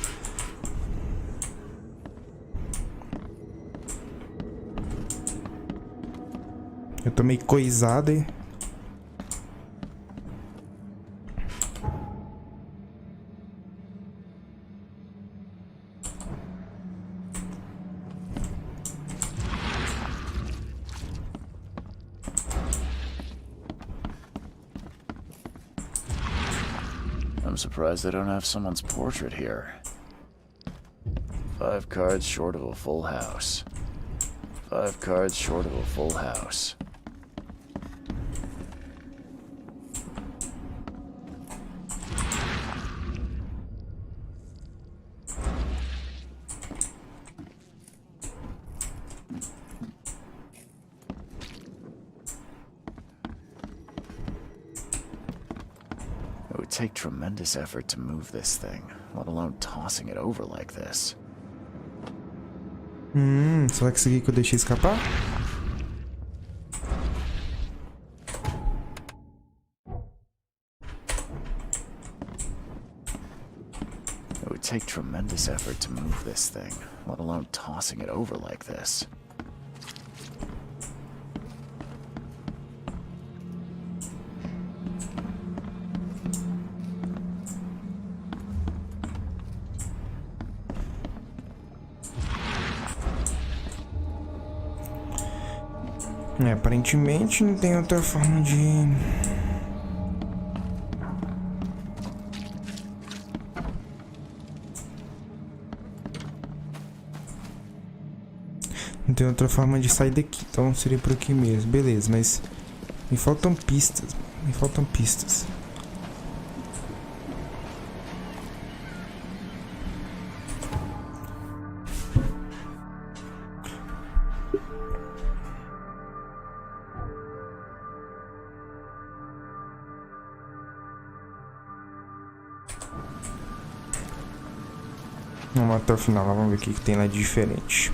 Eu tô meio coisado aí. I'm surprised they don't have someone's portrait here. 5 cards short of a full house. 5 cards short of a full house. It would take tremendous effort to move this thing, let alone tossing it over like this. Será que isso aqui que eu deixei escapar? It would take tremendous effort to move this thing, let alone tossing it over like this. Aparentemente não tem outra forma de... Não tem outra forma de sair daqui, então seria por aqui mesmo. Beleza, mas me faltam pistas. Me faltam pistas. Vamos até o final, vamos ver o que tem lá de diferente.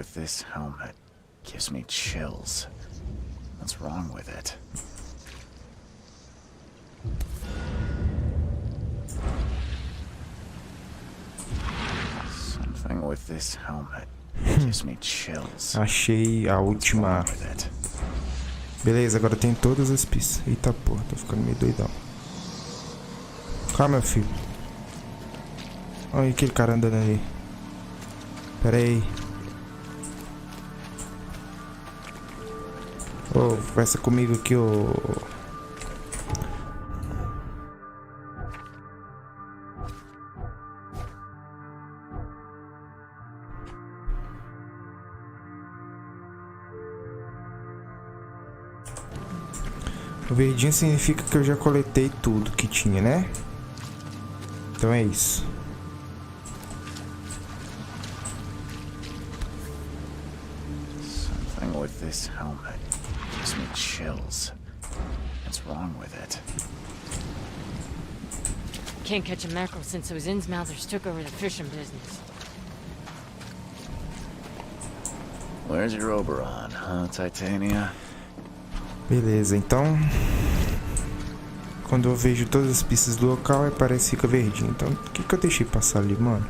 with this helmet gives me chills. What's wrong with it? Something with this helmet gives me chills. Achei a última. What's wrong with it? Beleza, agora tem todas as pistas. Eita porra, tô ficando meio doidão. Calma, meu filho. Olha aquele cara andando ali. Pera aí. Ô, conversa comigo aqui, ô. O verdinho significa que eu já coletei tudo que tinha, né? Então é isso. Something with this helmet gives me chills. What's wrong with it? Can't catch a mackerel since those Innsmouthers took over the fishing business. Where's your Oberon, huh, Titania? Beleza, então quando eu vejo todas as pistas do local, parece que fica verdinho. Então, o que eu deixei passar ali, mano?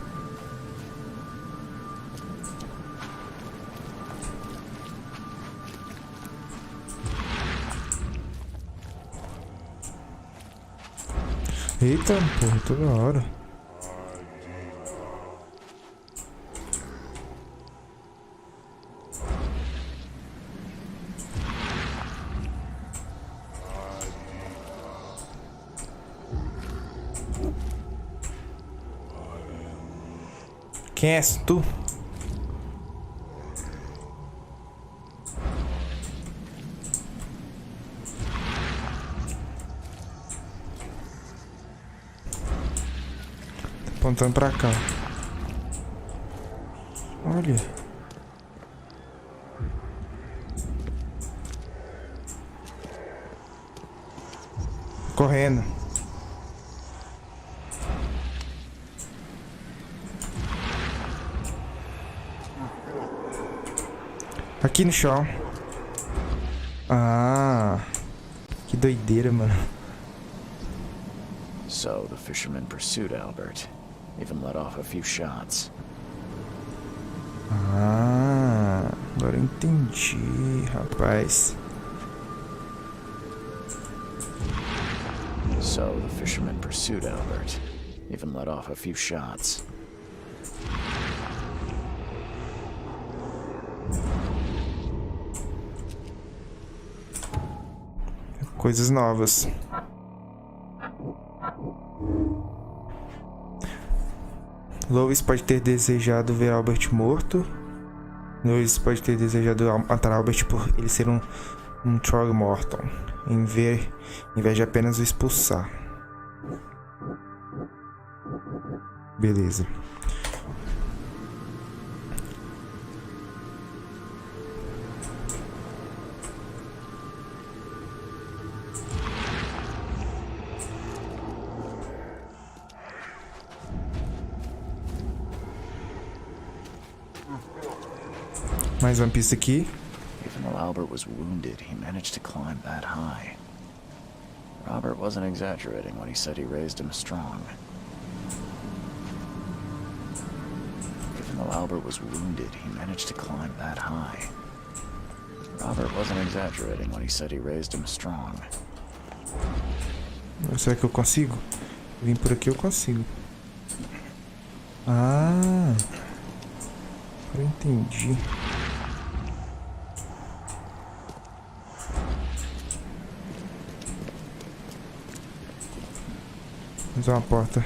Eita, porra, toda hora. Quem és tu? Tá apontando pra cá. Olha. Correndo. Aqui no chão. Ah, que doideira, mano. So the fisherman pursued Albert, even let off a few shots. Ah, agora eu entendi, rapaz. So the fisherman pursued Albert, even let off a few shots. Coisas novas. Louis pode ter desejado ver Albert morto. Louis pode ter desejado matar Albert por ele ser um Throgmorton, em vez de apenas o expulsar. Beleza. Mais uma pista aqui. Even though Albert was wounded, he managed to climb that high. Robert wasn't exaggerating when he said he raised him strong. Even though Albert was wounded, he managed to climb that high. Robert wasn't exaggerating when he said he raised him strong. Será que eu consigo? Vim por aqui, eu consigo. Ah, eu entendi. Vamos uma porta.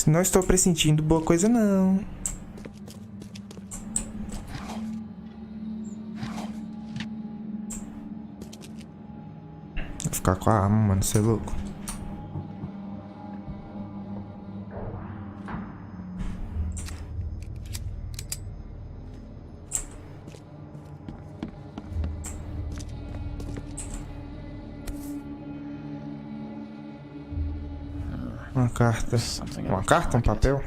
Não estou pressentindo boa coisa, não. Vou ficar com a arma, mano, você é louco. Uma carta. Uma carta? Um papel?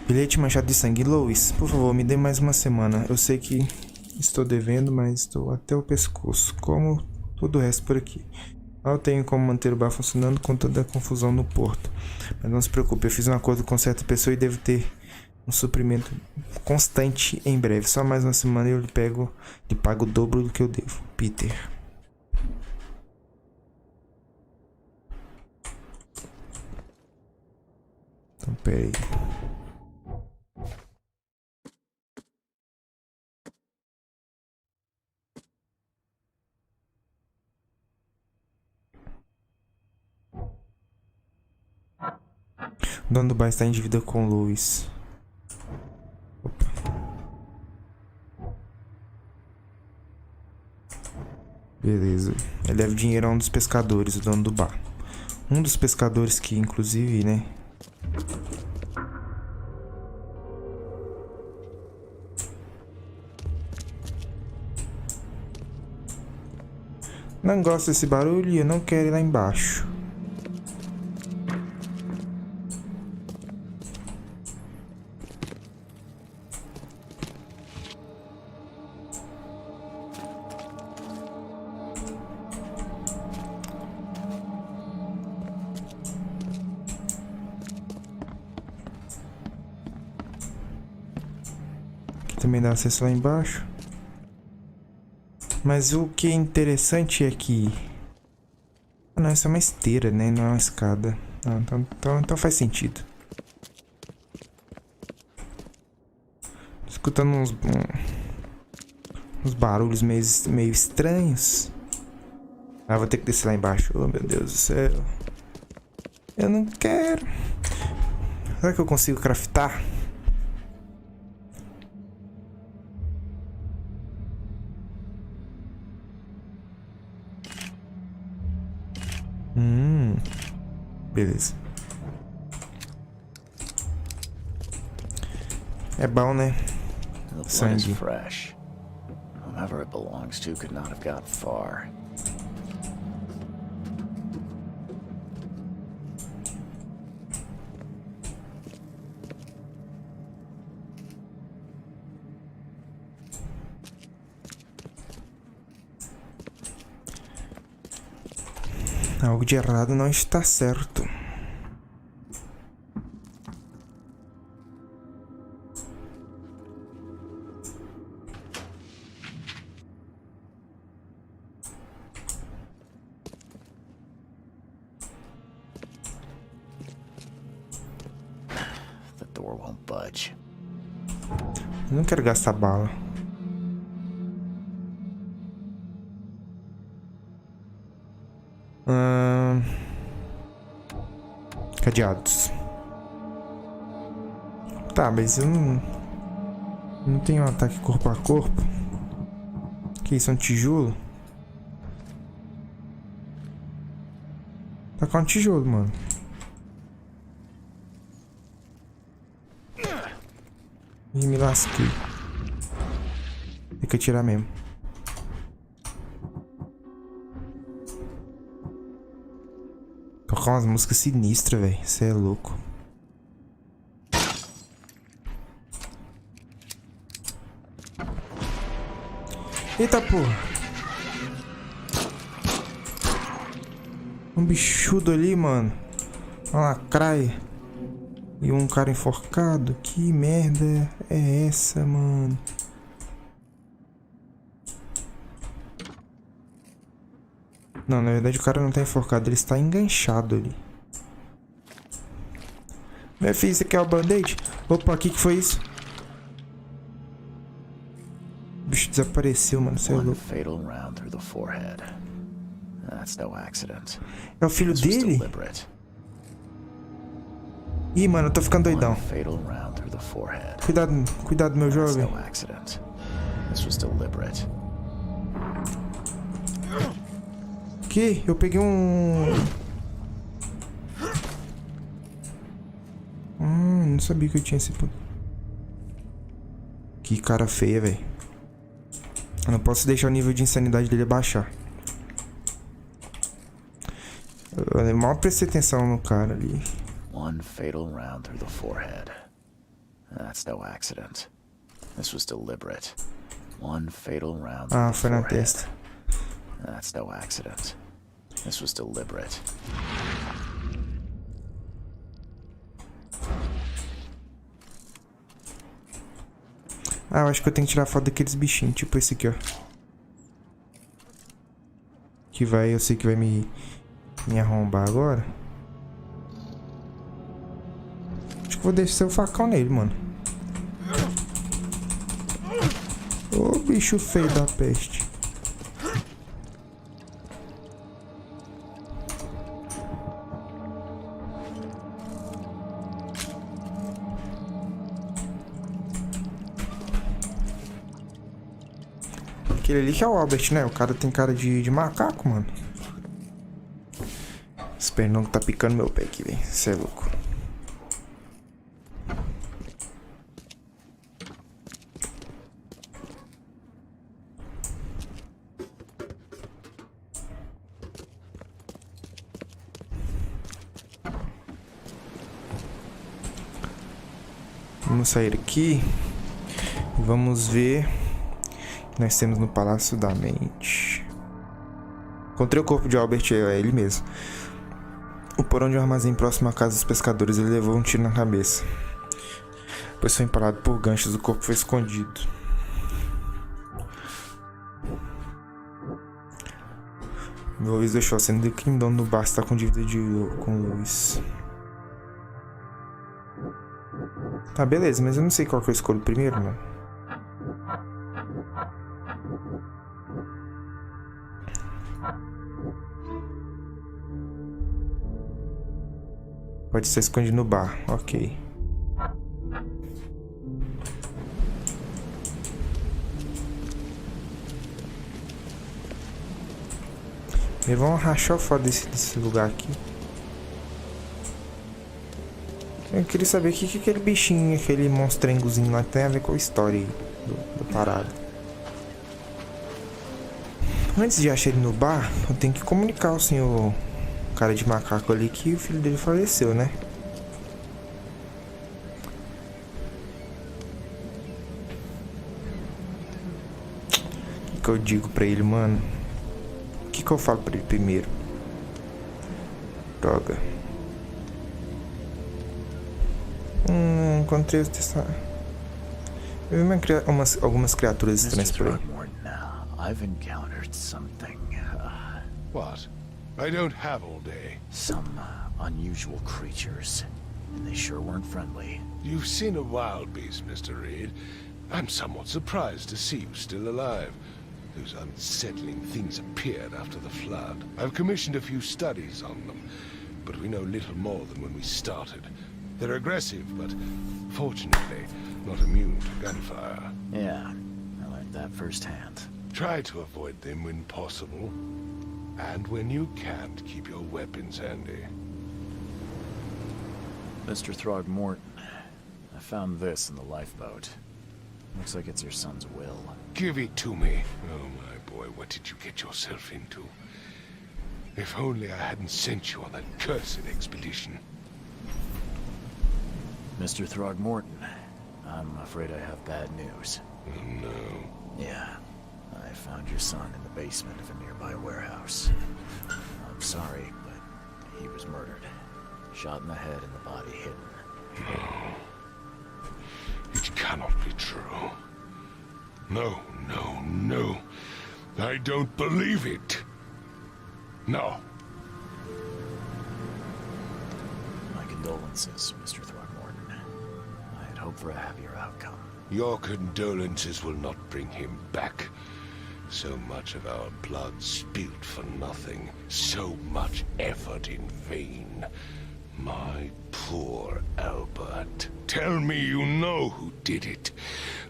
Bilhete manchado de sangue. Lois, por favor, me dê mais uma semana. Eu sei que estou devendo, mas estou até o pescoço. Como todo o resto por aqui. Não tenho como manter o bar funcionando com toda a confusão no porto. Mas não se preocupe, eu fiz um acordo com certa pessoa e devo ter um suprimento constante em breve. Só mais uma semana e eu lhe pago o dobro do que eu devo. Peter. Então, peraí. O dono do bar está em dívida com Louis. Opa. Beleza. Ele deve dinheiro a um dos pescadores, o dono do bar. Um dos pescadores que, inclusive, né? Não gosto desse barulho e eu não quero ir lá embaixo. Aqui também dá acesso lá embaixo. Mas o que é interessante é que... Ah, não, isso é uma esteira, né? Não é uma escada. Ah, então faz sentido. Tô escutando uns barulhos meio estranhos. Ah, vou ter que descer lá embaixo. Oh, meu Deus do céu. Eu não quero. Será que eu consigo craftar? Beleza. É bom, né? Sangue. Fresh. Whoever it belongs to could not have got far. Algo de errado não está certo. The door won't budge. Eu não quero gastar bala. Cadeados. Tá, mas eu não tenho um ataque corpo a corpo. Que isso, é um tijolo? Tacar um tijolo, mano. Ih, me lasquei. Tem que atirar mesmo. Tocar umas músicas sinistras, velho. Você é louco. Eita porra. Um bichudo ali, mano. Uma lacraia. E um cara enforcado. Que merda é essa, mano? Não, na verdade o cara não tá enforcado, ele está enganchado ali. Meu filho, você quer o band-aid? Opa, o que foi isso? O bicho desapareceu, mano, você é louco. É o filho dele? Ih, mano, eu tô ficando doidão. Cuidado, meu jovem. Que? Eu peguei um... não sabia que eu tinha esse... Que cara feia, velho. Eu não posso deixar o nível de insanidade dele baixar. Eu mal prestei atenção no cara ali. One fatal round through the forehead. That's no accident. This was deliberate. One fatal round through the Foi na forehead. testa. That's no accident. This was deliberate. Eu acho que eu tenho que tirar foto daqueles bichinhos, tipo esse aqui, ó. Que vai, eu sei que vai me arrombar agora. Acho que vou descer o facão nele, mano. Ô, bicho feio da peste. Aquele ali que é o Albert, né? O cara tem cara de macaco, mano. Esse pernilongo tá picando meu pé aqui, velho. Cê é louco. Vamos sair aqui. Vamos ver. Nós temos no Palácio da Mente. Encontrei o corpo de Albert, é ele mesmo. O porão de um armazém próximo à casa dos pescadores. Ele levou um tiro na cabeça, pois foi empalado por ganchos. O corpo foi escondido. Meu ex deixou a cena de que dono do bar está com dívida com o Luiz. Tá, beleza, mas eu não sei qual que eu escolho primeiro, mano. Pode ser escondido no bar, ok. Vamos rachar o foda desse lugar aqui. Eu queria saber o que aquele bichinho, aquele monstrengozinho lá tem a ver com a história aí do parado. Antes de achar ele no bar, eu tenho que comunicar ao senhor cara de macaco ali que o filho dele faleceu, né? O que eu digo pra ele, mano? O que eu falo pra ele primeiro? Droga. Encontrei os testados. Eu vi algumas criaturas estranhas por aí. I've encountered something. What? I don't have all day. Some unusual creatures. And they sure weren't friendly. You've seen a wild beast, Mr. Reed. I'm somewhat surprised to see you still alive. Those unsettling things appeared after the flood. I've commissioned a few studies on them, but we know little more than when we started. They're aggressive, but fortunately not immune to gunfire. Yeah, I learned that firsthand. Try to avoid them when possible. And when you can't, keep your weapons handy. Mr. Throgmorton, I found this in the lifeboat. Looks like it's your son's will. Give it to me. Oh, my boy, what did you get yourself into? If only I hadn't sent you on that cursed expedition. Mr. Throgmorton, I'm afraid I have bad news. Oh, no. Yeah. I found your son in the basement of a nearby warehouse. I'm sorry, but he was murdered. Shot in the head and the body hidden. No. It cannot be true. No, no, no. I don't believe it. No. My condolences, Mr. Throgmorton. I had hoped for a happier outcome. Your condolences will not bring him back. So much of our blood spilled for nothing. So much effort in vain. My poor Albert. Tell me you know who did it.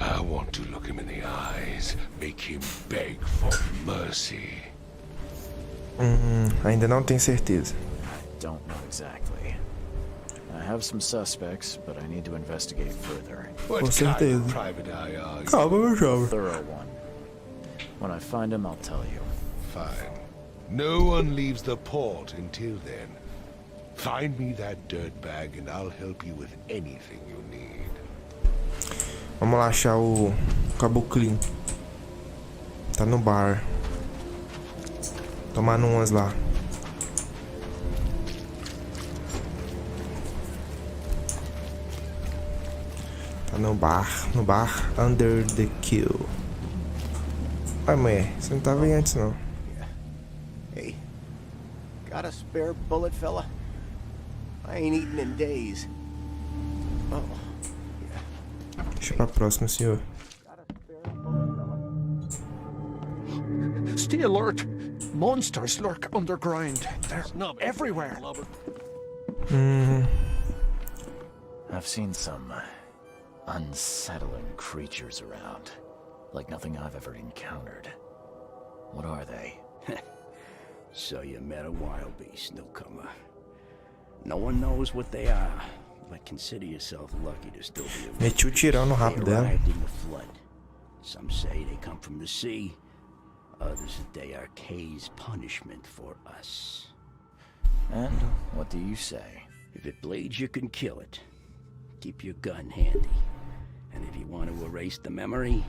I want to look him in the eyes. Make him beg for mercy. Ainda não tenho certeza. I don't know exactly. I have some suspects, but I need to investigate further. What Com kind certeza. of private eye are you? Calma, meu jovem. Thorough one. When I find him, I'll tell you. Fine. No one leaves the port until then. Find me that dirt bag and I'll help you with anything you need. Vamos lá achar o caboclinho. Tá no bar. Tomando umas lá. Tá no bar, under the kill. Ai, mulher, você não tava aí antes, não. Hey, got a spare bullet, fella? I ain't eaten in days. Oh, Deixa pra próxima, senhor. Stay alert. Monsters lurk underground. They're everywhere. I've seen some unsettling creatures around. Like nothing I've ever encountered. What are they? So you met a wild beast, newcomer. No one knows what they are, but consider yourself lucky to still be alive. Meti o tirão no rabo They dela. arrived in the flood. Some say they come from the sea. Others that they are Kay's punishment for us. And what do you say? If it bleeds, you can kill it. Keep your gun handy. And if you want to erase the memory,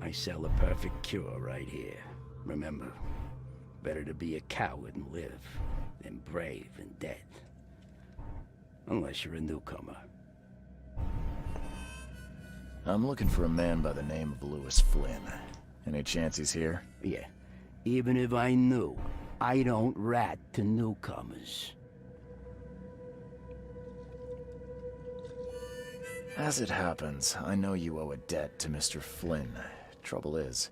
I sell a perfect cure right here. Remember, better to be a coward and live than brave and dead. Unless you're a newcomer. I'm looking for a man by the name of Lewis Flynn. Any chance he's here? Yeah. Even if I knew, I don't rat to newcomers. As it happens, I know you owe a debt to Mr. Flynn. Trouble is,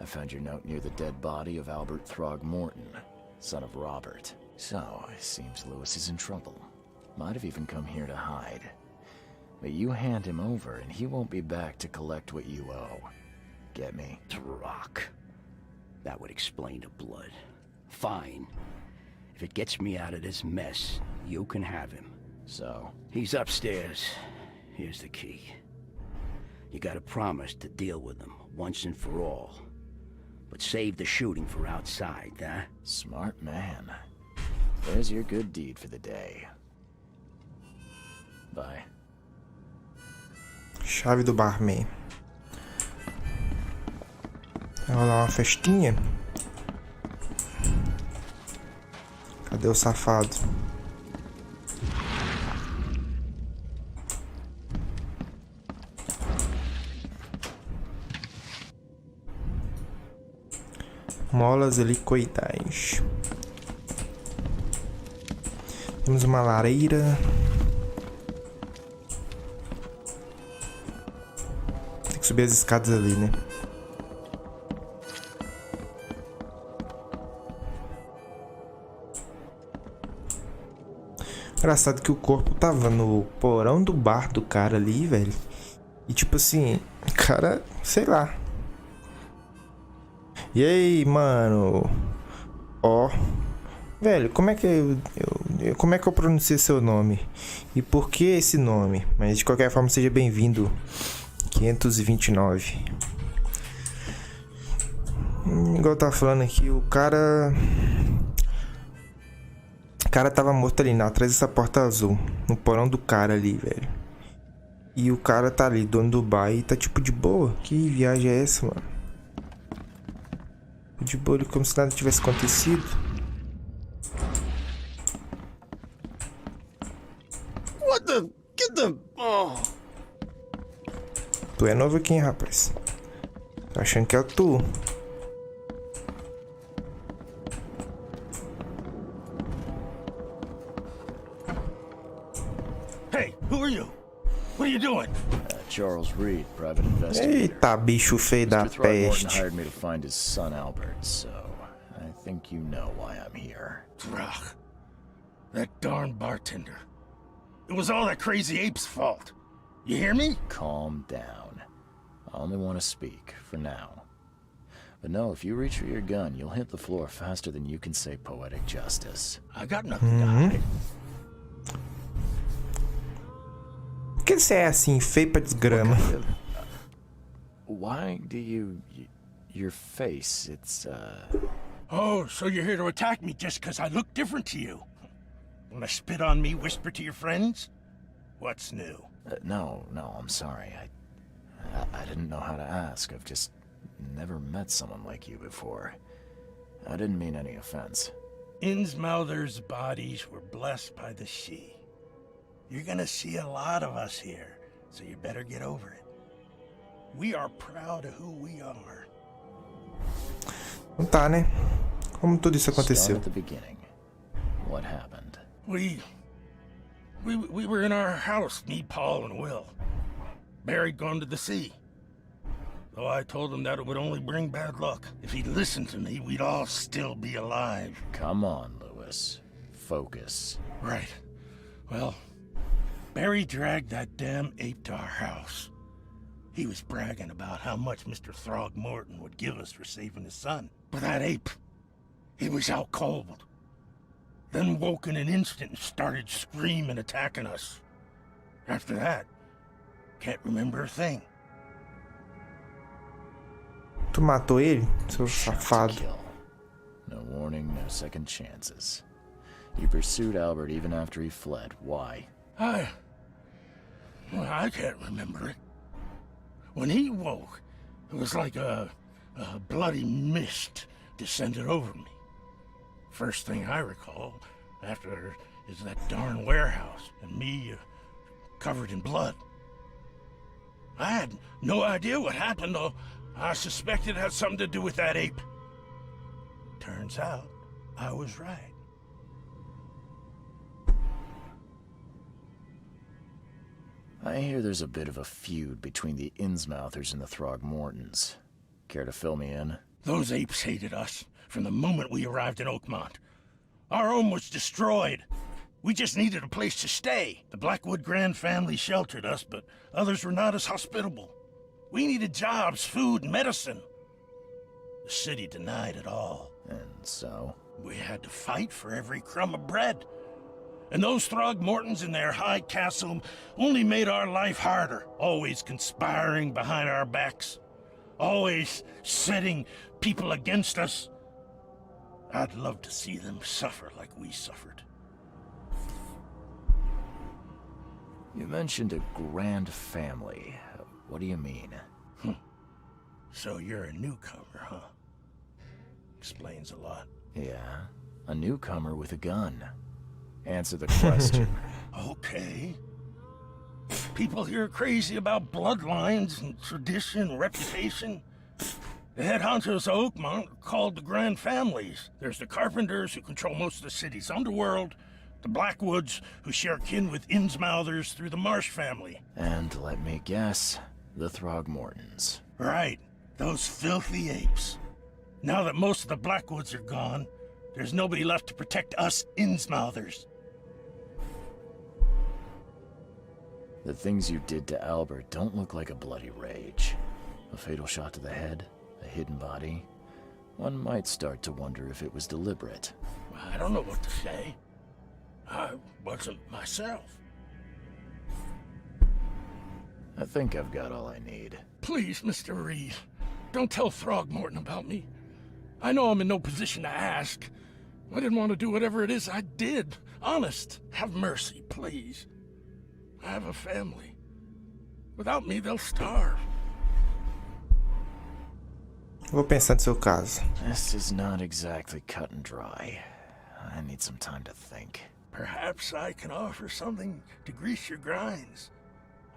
I found your note near the dead body of Albert Throgmorton, son of Robert. So, it seems Lewis is in trouble. Might have even come here to hide. But you hand him over and he won't be back to collect what you owe. Get me? Rock. That would explain the blood. Fine. If it gets me out of this mess, you can have him. So? He's upstairs. Here's the key. You gotta promise to deal with him once and for all. But save the shooting for outside, huh? Smart man. There's your good deed for the day. Bye. Chave do barman. Vai rolar uma festinha? Cadê o safado? Molas helicoidais. Temos uma lareira. Tem que subir as escadas ali, né? Engraçado que o corpo tava no porão do bar do cara ali, velho. E tipo assim, cara, sei lá. E aí, mano? Ó. Velho, como é que eu pronuncio seu nome? E por que esse nome? Mas de qualquer forma, seja bem-vindo. 529. Igual eu tava falando aqui, o cara tava morto ali, atrás dessa porta azul. No porão do cara ali, velho. E o cara tá ali, dono do bar, e tá tipo de boa. Que viagem é essa, mano? De boa, como se nada tivesse acontecido. What the... Get the... Oh... Tu é novo aqui, hein, rapaz? Tô achando que é tu. Hey, who are you? What are you doing? Charles Reed, private investigator. Eita, bicho feio da Mr. Throgmorton peste. hired me to find his son Albert, so I think you know why I'm here. Rock. That darn bartender. It was all that crazy ape's fault. You hear me? Calm down. I only want to speak, for now. But no, if you reach for your gun, you'll hit the floor faster than you can say poetic justice. I got nothing to hide. Por que você é assim, feio pra desgrama? Why do you... Your face, Oh, so you're here to attack me just because I look different to you? Wanna spit on me, whisper to your friends? What's new? No, I'm sorry. I didn't know how to ask. I've just never met someone like you before. I didn't mean any offense. Innsmouther's bodies were blessed by the sea. You're gonna see a lot of us here, so you better get over it. We are proud of who we are. Não tá, né? Como tudo isso aconteceu? Start at the beginning. What happened? We were in our house, me, Paul, and Will. Barry'd gone to the sea. Though I told him that it would only bring bad luck. If he'd listened to me, we'd all still be alive. Come on, Lewis. Focus. Right. Well, Barry dragged that damn ape to our house. He was bragging about how much Mr. Throgmorton would give us for saving his son. But that ape, he was out cold. Then woke in an instant and started screaming, attacking us. After that, can't remember a thing. Tu matou ele, seu safado? No warning, no second chances. You pursued Albert even after he fled. Why? I can't remember it. When he woke, it was like a bloody mist descended over me. First thing I recall after is that darn warehouse and me covered in blood. I had no idea what happened, though. I suspected it had something to do with that ape. Turns out, I was right. I hear there's a bit of a feud between the Innsmouthers and the Throgmortons. Care to fill me in? Those apes hated us from the moment we arrived in Oakmont. Our home was destroyed. We just needed a place to stay. The Blackwood Grand family sheltered us, but others were not as hospitable. We needed jobs, food, and medicine. The city denied it all. And so? We had to fight for every crumb of bread. And those Throgmortons in their high castle only made our life harder, always conspiring behind our backs, always setting people against us. I'd love to see them suffer like we suffered. You mentioned a grand family. What do you mean? So you're a newcomer, huh? Explains a lot. Yeah, a newcomer with a gun. Answer the question. Okay. People here are crazy about bloodlines and tradition and reputation. The head honchos of Oakmont are called the Grand Families. There's the Carpenters, who control most of the city's underworld, the Blackwoods, who share kin with Innsmouthers through the Marsh family. And let me guess, the Throgmortons. Right. Those filthy apes. Now that most of the Blackwoods are gone, there's nobody left to protect us Innsmouthers. The things you did to Albert don't look like a bloody rage. A fatal shot to the head, a hidden body. One might start to wonder if it was deliberate. I don't know what to say. I wasn't myself. I think I've got all I need. Please, Mr. Reed, don't tell Throgmorton about me. I know I'm in no position to ask. I didn't want to do whatever it is I did. Honest, have mercy, please. I have a family. Without me, they'll starve. Vou pensar no seu caso. This is not exactly cut and dry. I need some time to think. Perhaps I can offer something to grease your grinds.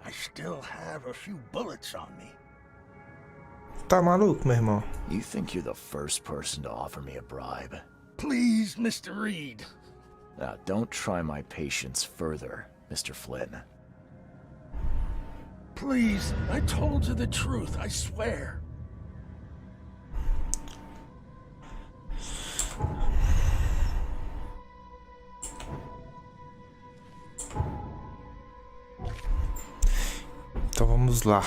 I still have a few bullets on me. Tá maluco, meu irmão? You think you're the first person to offer me a bribe? Please, Mr. Reed. Now, don't try my patience further, Mr. Flynn. Please, I told you the truth, I swear. Então vamos lá.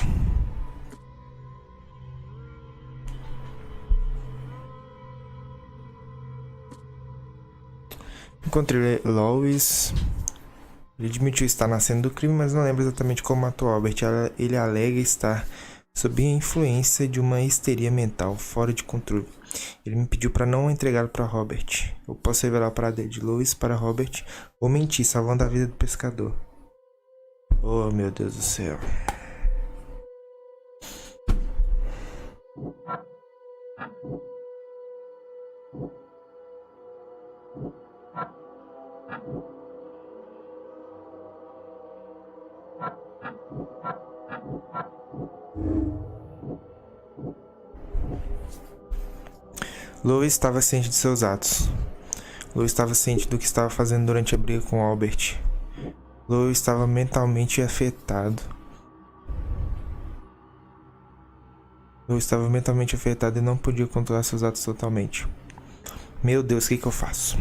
Encontrei Lois. Ele admitiu estar na cena do crime, mas não lembra exatamente como matou Albert. Ele alega estar sob a influência de uma histeria mental fora de controle. Ele me pediu para não entregá-lo para Robert. Eu posso revelar o paradeiro de Louis para Robert ou mentir, salvando a vida do pescador. Oh, meu Deus do céu. Louis estava ciente de seus atos. Louis estava ciente do que estava fazendo durante a briga com Albert. Louis estava mentalmente afetado. Louis estava mentalmente afetado e não podia controlar seus atos totalmente. Meu Deus, o que eu faço?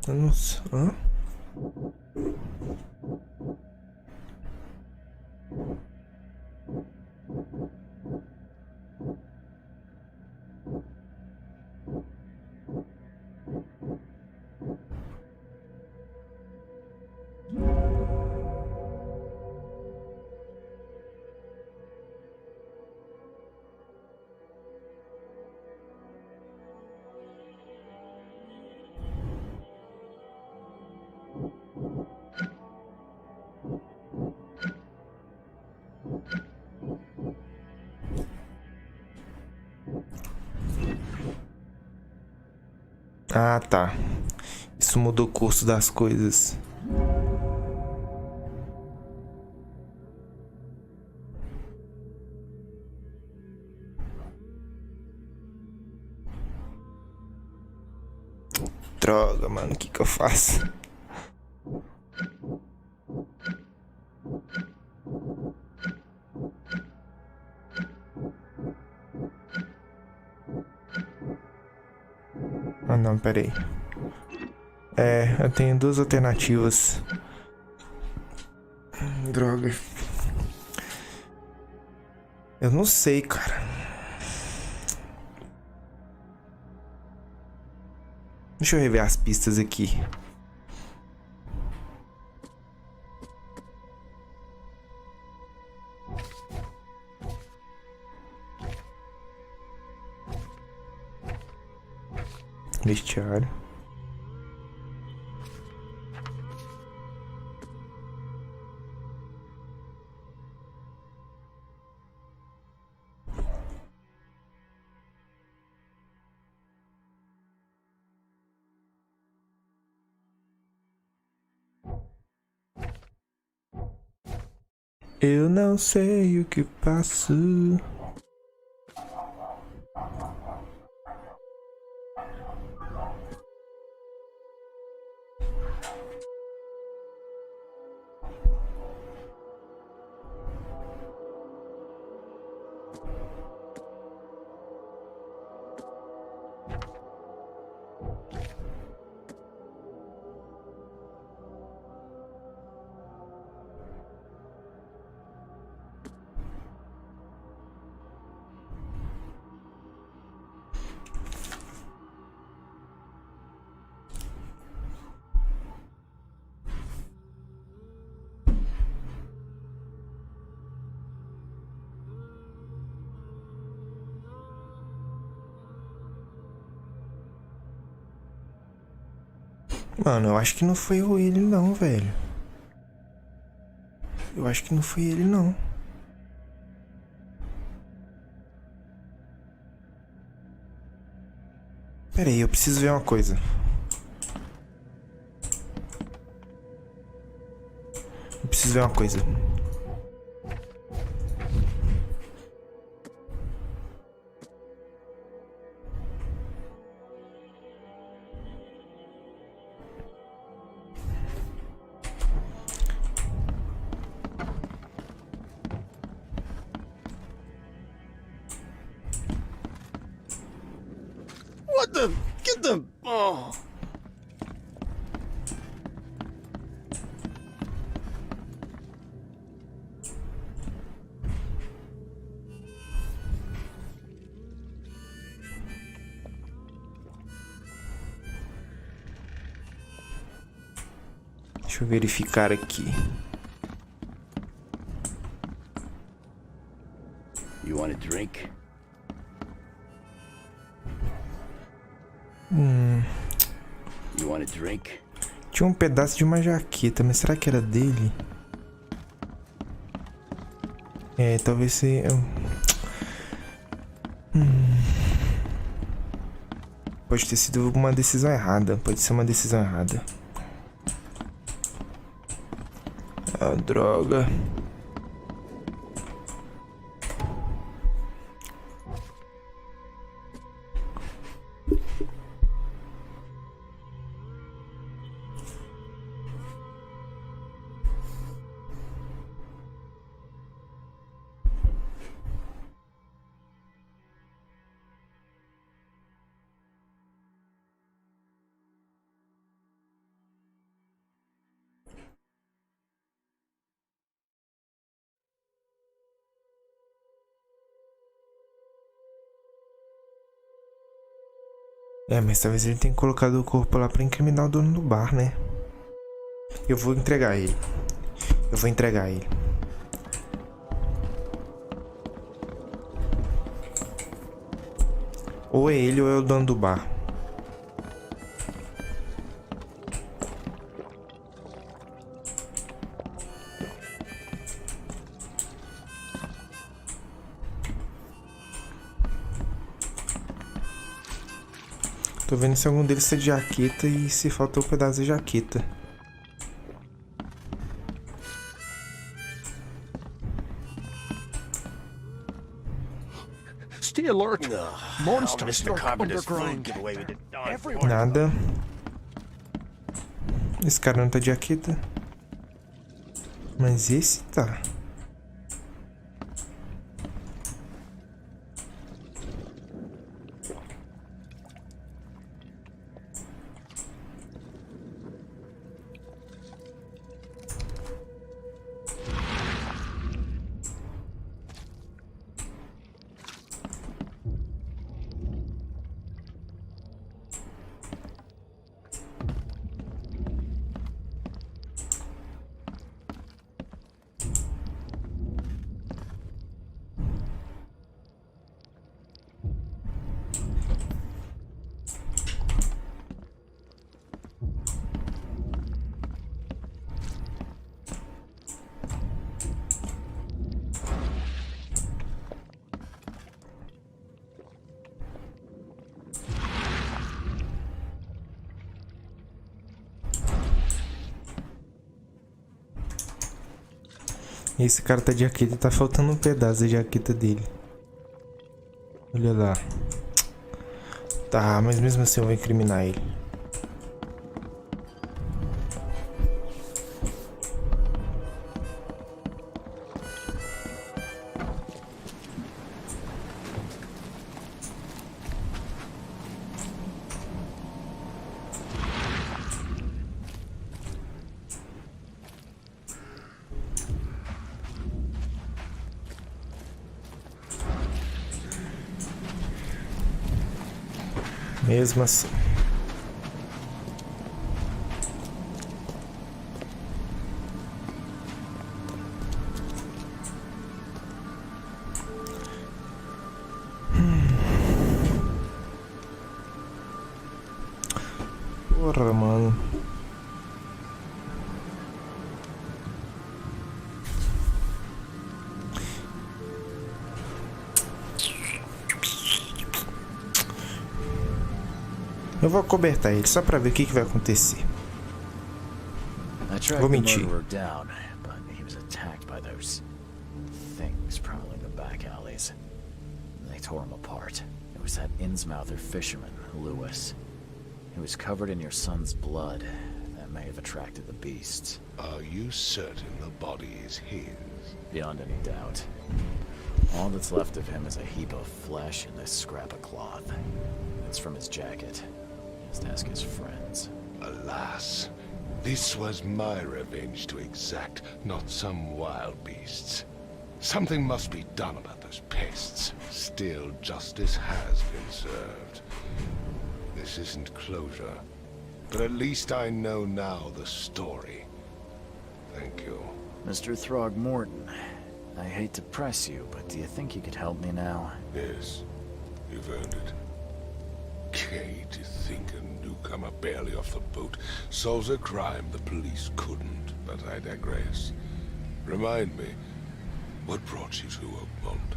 Eu não sei. Hã? Ah, tá. Isso mudou o curso das coisas. Droga, mano, o que eu faço? Ah, não, peraí. Eu tenho duas alternativas. Droga. Eu não sei, cara. Deixa eu rever as pistas aqui. Vestiário. Eu não sei o que passo. Mano, eu acho que não foi ele não, velho. Eu acho que não foi ele não. Pera aí, eu preciso ver uma coisa. Eu preciso ver uma coisa. What the? Get the... Oh. Deixa eu verificar aqui. You want a drink? You want a drink? Tinha um pedaço de uma jaqueta, mas será que era dele? É, talvez se... Pode ter sido uma decisão errada. Pode ser uma decisão errada. Ah, droga. É, mas talvez ele tenha colocado o corpo lá pra incriminar o dono do bar, né? Eu vou entregar ele. Eu vou entregar ele. Ou é ele ou é o dono do bar. Tô vendo se algum deles é de jaqueta e se faltou um pedaço de jaqueta. Stay alert. Monsters lurk underground. Nada. Esse cara não tá de jaqueta. Mas esse tá. Esse cara tá de jaqueta, tá faltando um pedaço da jaqueta dele. Olha lá. Tá, mas mesmo assim eu vou incriminar ele. Mesmo assim. Porra, mano. Eu vou acobertar ele só pra ver o que vai acontecer. Vou mentir. Down, but he was attacked by those things prowling the back alleys. They tore him apart. It was that Innsmouther fisherman, Lewis. He was covered in your son's blood. That may have attracted the beasts. Are you certain the body is his? Beyond any doubt. All that's left of him is a heap of flesh and this scrap of cloth. It's from his jacket. Just ask his friends. Alas, this was my revenge to exact, not some wild beast's. Something must be done about those pests. Still, justice has been served. This isn't closure, but at least I know now the story. Thank you. Mr. Throgmorton, I hate to press you, but do you think you could help me now? Yes, you've earned it. Gay to think a newcomer barely off the boat solves a crime the police couldn't, but I digress. Remind me, what brought you to Oakmont?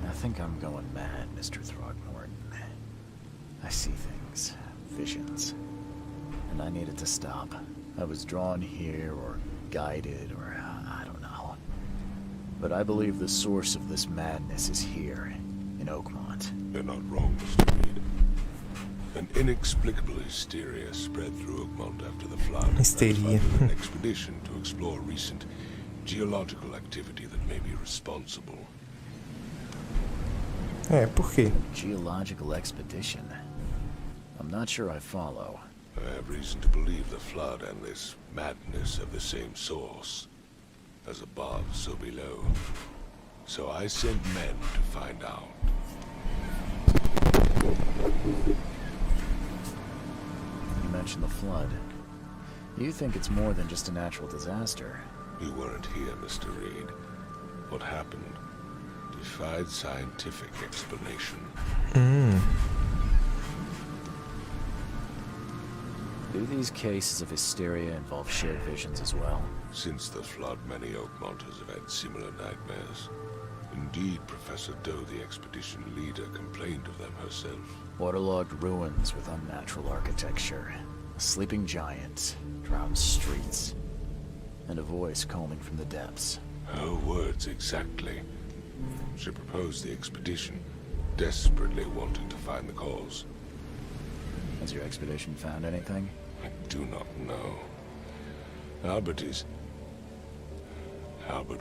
I think I'm going mad, Mr. Throgmorton. I see things, visions, and I needed to stop. I was drawn here, or guided, or I don't know. But I believe the source of this madness is here, in Oakmont. You're not wrong, Mr. Reed. An inexplicable hysteria spread through Oakmont after the flood. Hysteria. An expedition to explore recent geological activity that may be responsible. Por quê? Geological expedition? I'm not sure I follow. I have reason to believe the flood and this madness have the same source. As above, so below. So I sent men to find out. You mentioned the flood. You think it's more than just a natural disaster? You weren't here, Mr. Reed. What happened defied scientific explanation. Do these cases of hysteria involve shared visions as well? Since the flood, many Oakmonters have had similar nightmares. Indeed, Professor Doe, the expedition leader, complained of them herself. Waterlogged ruins with unnatural architecture, a sleeping giant, drowned streets, and a voice calling from the depths. Her words exactly. She proposed the expedition, desperately wanting to find the cause. Has your expedition found anything? I do not know. Albert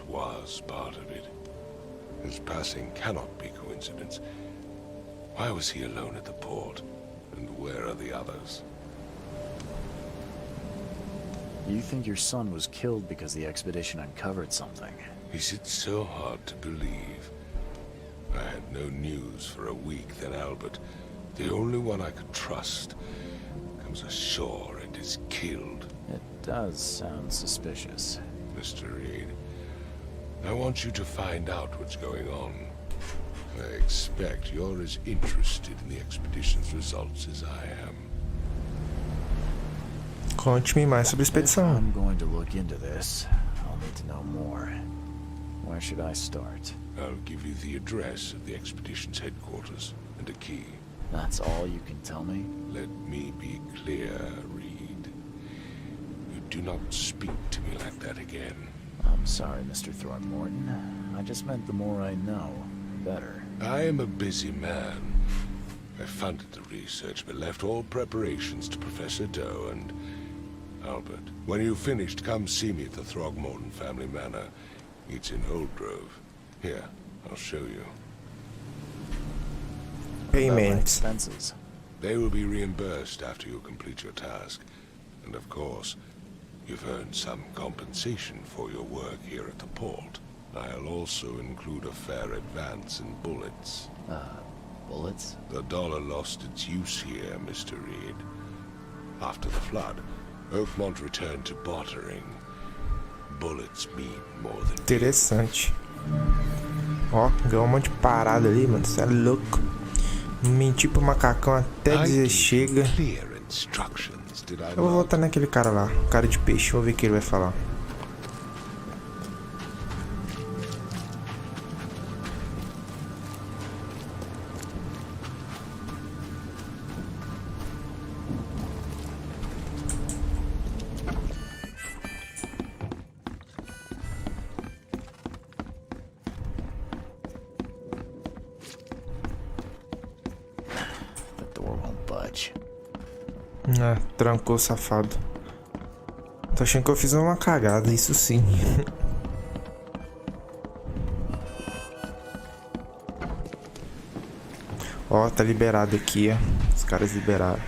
was part of it. His passing cannot be coincidence. Why was he alone at the port? And where are the others? You think your son was killed because the expedition uncovered something? Is it so hard to believe? I had no news for a week, then Albert, the only one I could trust, comes ashore and is killed. It does sound suspicious. Mr. Reed, I want you to find out what's going on. I expect you're as interested in the expedition's results as I am. Conte-me mais sobre a If expedição. I'm going to look into this, I'll need to know more. Where should I start? I'll give you the address of the expedition's headquarters and a key. That's all you can tell me? Let me be clear, Reed. You do not speak to me like that again. I'm sorry, Mr. Throgmorton. I just meant the more I know, the better. I am a busy man. I funded the research, but left all preparations to Professor Doe and Albert. When you've finished, come see me at the Throgmorton family manor. It's in Old Grove. Here, I'll show you. Payments. Expenses. They will be reimbursed after you complete your task. And of course, you've earned some compensation for your work here at the port. I'll also include a fair advance in bullets. Bullets? The dollar lost its use here, Mr. Reed. After the flood, Oakmont returned to bartering. Bullets mean more than... Interessante. Ó, ganhou um monte de parada ali, mano. Você é louco. Mentir pro macacão até dizer chega. Eu vou voltar naquele cara lá, cara de peixe. Vou ver o que ele vai falar. Ah, trancou, safado. Tô achando que eu fiz uma cagada, isso sim. Ó, tá liberado aqui, ó. Os caras liberaram.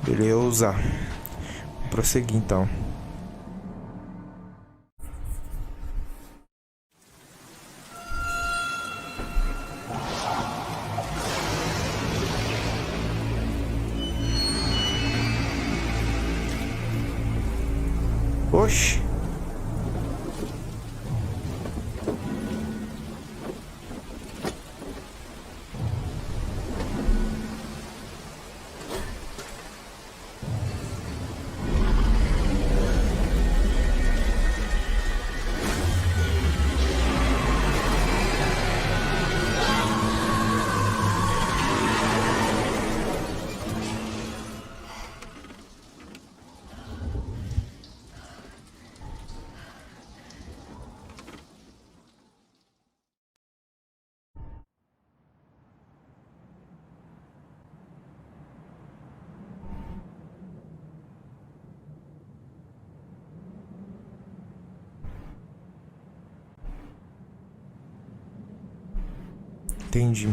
Beleza. Vou prosseguir então. Oxi. Entendi.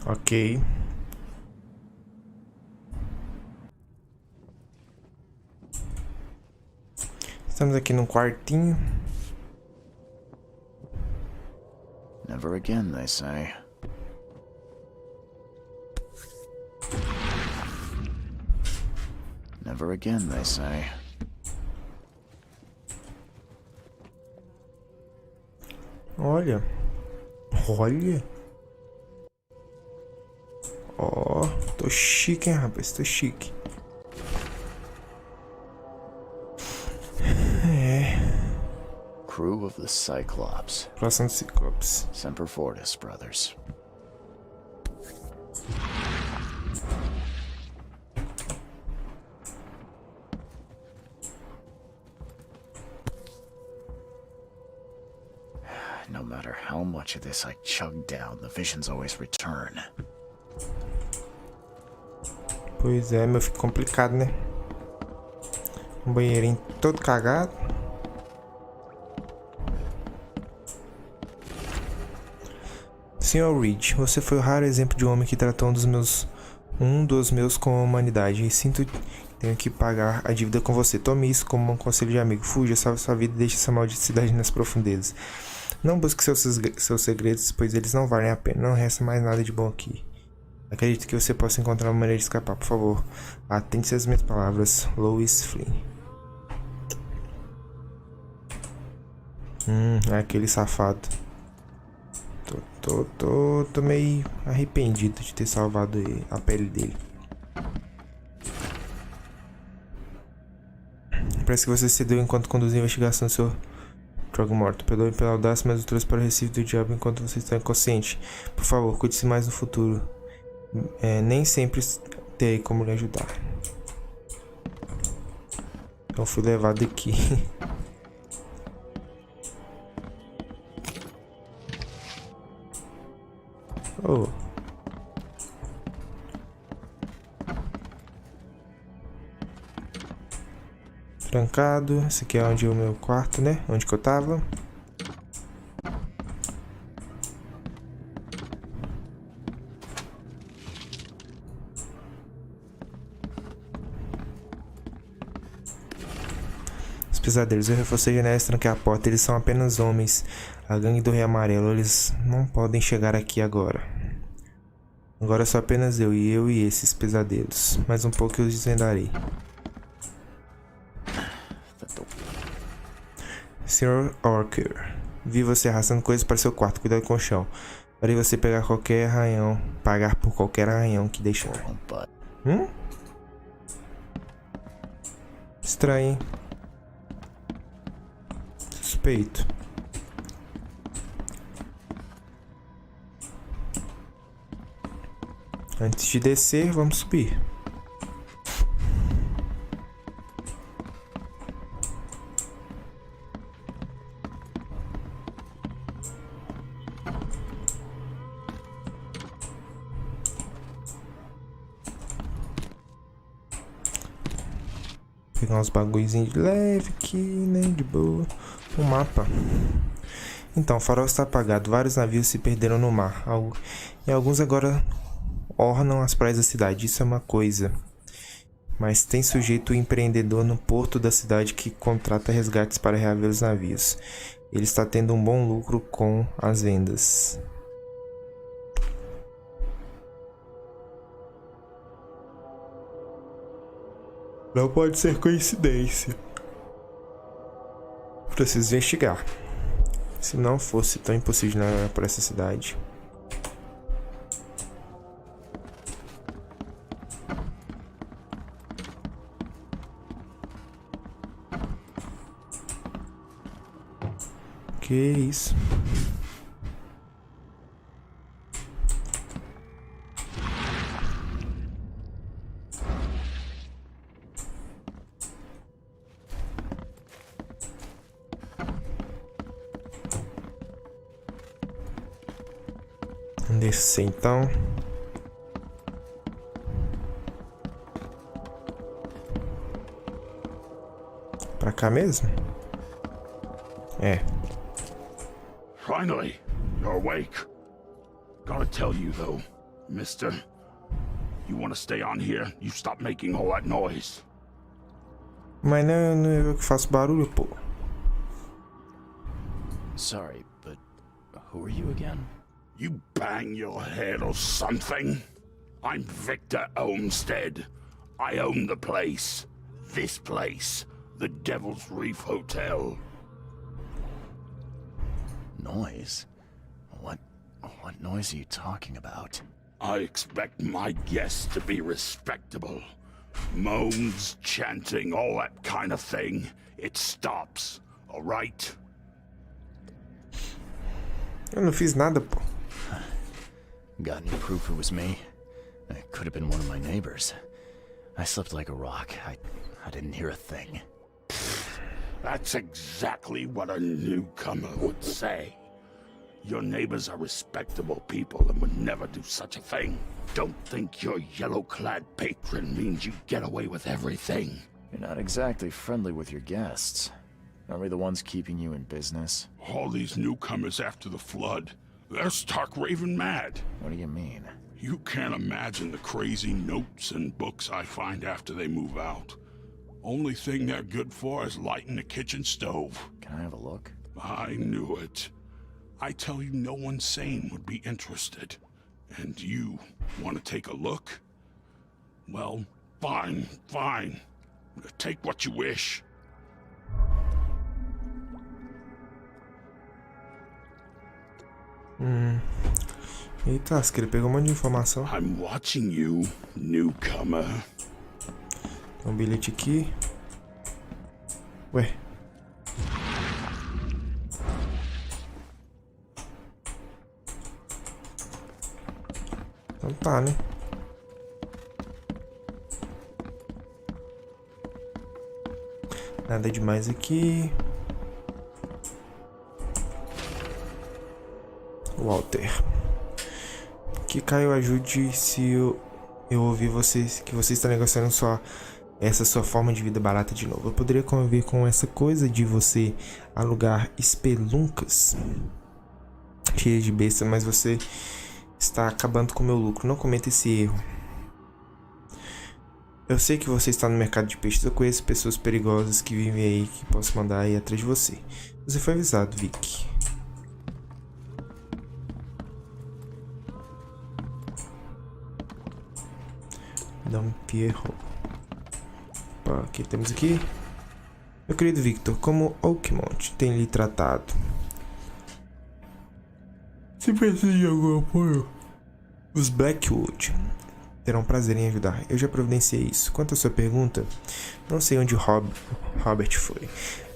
Ok. Estamos aqui num quartinho. Never again, they say. Never again, they say. Olha. Olha. Ó, tô chique, hein, rapaz? Tô chique. É. Crew of the Cyclops. Próximo Ciclopes. Semper Fortis, brothers. No matter how much of this I chug down, the visions always return. Pois é, meu, fica complicado, né? Um banheirinho todo cagado. Sr. Reed, você foi o raro exemplo de um homem que tratou um dos meus com a humanidade. E sinto que tenho que pagar a dívida com você. Tome isso como um conselho de amigo. Fuja, salve sua vida e deixe essa maldita cidade nas profundezas. Não busque seus segredos, pois eles não valem a pena. Não resta mais nada de bom aqui. Acredito que você possa encontrar uma maneira de escapar. Por favor, atente-se às minhas palavras. Lois Flynn. Aquele safado. Tô meio arrependido de ter salvado a pele dele. Parece que você cedeu enquanto conduzia a investigação do seu Trogmorto. Perdoe pela audácia, mas eu trouxe para o Recife do Diabo enquanto você está inconsciente. Por favor, cuide-se mais no futuro. Nem sempre terei como lhe ajudar. Eu fui levado aqui. Oh. Trancado. Esse aqui é onde é o meu quarto, né? Onde que eu tava. Os pesadelos. Eu reforcei a janela e tranquei a porta. Eles são apenas homens. A gangue do Rei Amarelo. Eles não podem chegar aqui agora. Agora sou apenas eu e esses pesadelos. Mais um pouco eu os desvendarei. Sr. Orker, vi você arrastando coisas para seu quarto. Cuidado com o chão. Farei você pagar por qualquer arranhão que deixar. Estranho, hein? Suspeito. Antes de descer, vamos subir. Pegar uns bagulhozinhos de leve aqui, né? De boa. O mapa. Então, o farol está apagado. Vários navios se perderam no mar. E alguns agora ornam as praias da cidade. Isso é uma coisa. Mas tem sujeito empreendedor no porto da cidade que contrata resgates para reaver os navios. Ele está tendo um bom lucro com as vendas. Não pode ser coincidência. Preciso investigar. Se não fosse tão impossível navegar por essa cidade. Que isso? Descer então. Pra cá mesmo? É. Finally, you're awake. Gotta tell you though, mister. You wanna stay on here? You stop making all that noise. Mas não é eu que faço barulho, pô. Sorry, but who are you again? You bang your head or something? I'm Victor Olmsted. I own the place. This place. The Devil's Reef Hotel. Noise? What noise are you talking about? I expect my guests to be respectable. Moans, chanting, all that kind of thing. It stops, all right? Eu não fiz nada, pô. Got any proof it was me? It could have been one of my neighbors. I slept like a rock. I didn't hear a thing. That's exactly what a newcomer would say. Your neighbors are respectable people and would never do such a thing. Don't think your yellow-clad patron means you get away with everything. You're not exactly friendly with your guests. Aren't we the ones keeping you in business? All these newcomers after the flood, they're stark raving mad. What do you mean? You can't imagine the crazy notes and books I find after they move out. Only thing they're good for is lighting the kitchen stove. Can I have a look? I knew it. I tell you, no one sane would be interested. And you want to take a look? Well, fine, fine. Take what you wish. Eita, acho que ele pegou um monte de informação. I'm watching you, newcomer. Tem um bilhete aqui. Ué. Então tá, né? Nada demais aqui. Walter. Que Caio ajude se eu ouvir vocês que você está negociando essa sua forma de vida barata de novo. Eu poderia conviver com essa coisa de você alugar espeluncas cheias de besta, mas você está acabando com o meu lucro. Não cometa esse erro. Eu sei que você está no mercado de peixes. Eu conheço pessoas perigosas que vivem aí, que posso mandar aí atrás de você. Você foi avisado, Vic. Dom Pierro. O que temos aqui? Meu querido Victor, como Oakmont tem lhe tratado? Se precisa de algum apoio, os Blackwood terão prazer em ajudar. Eu já providenciei isso. Quanto à sua pergunta, não sei onde Robert foi.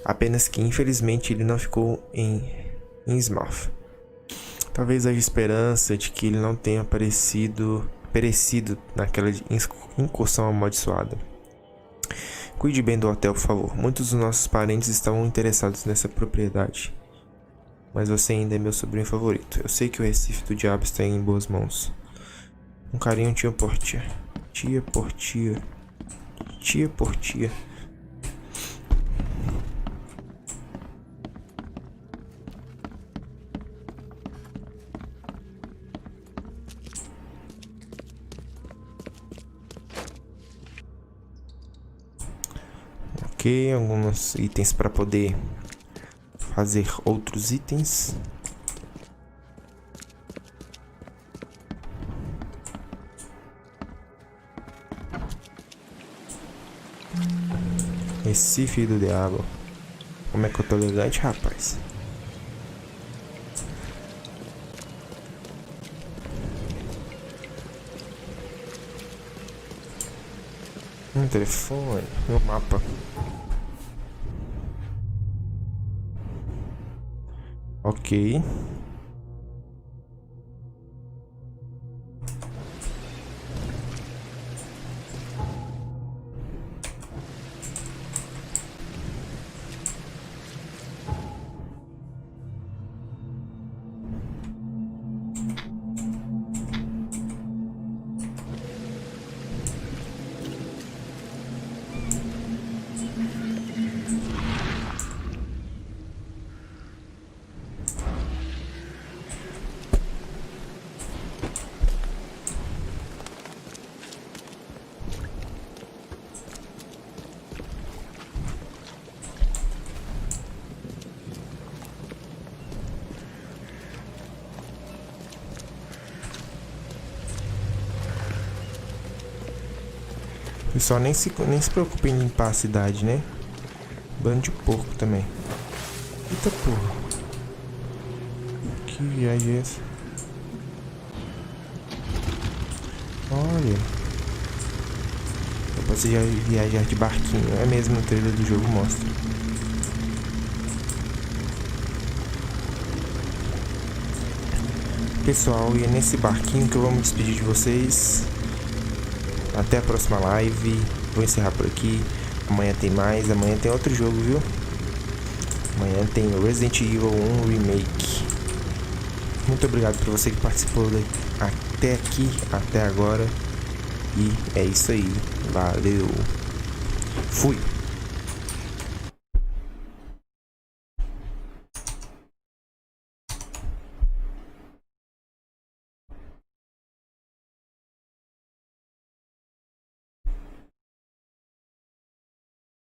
Apenas que, infelizmente, ele não ficou em Innsmouth. Talvez haja esperança de que ele não tenha perecido naquela incursão amaldiçoada. Cuide bem do hotel, por favor. Muitos dos nossos parentes estão interessados nessa propriedade. Mas você ainda é meu sobrinho favorito. Eu sei que o Recife do Diabo está em boas mãos. Um carinho, tia por tia. Tia por tia. Tia por tia. Ok, alguns itens para poder fazer outros itens. Esse filho do diabo. Como é que eu tô elegante, rapaz? Um telefone, um mapa. Ok. Pessoal, nem se preocupe em limpar a cidade, né? Bando de porco também. Eita porra. Que viagem é essa? Olha. Eu posso viajar de barquinho. É mesmo, no trailer do jogo mostra. Pessoal, e é nesse barquinho que eu vou me despedir de vocês. Até a próxima live. Vou encerrar por aqui. Amanhã tem mais. Amanhã tem outro jogo, viu? Amanhã tem o Resident Evil 1 Remake. Muito obrigado por você que participou até aqui, até agora. E é isso aí. Valeu. Fui.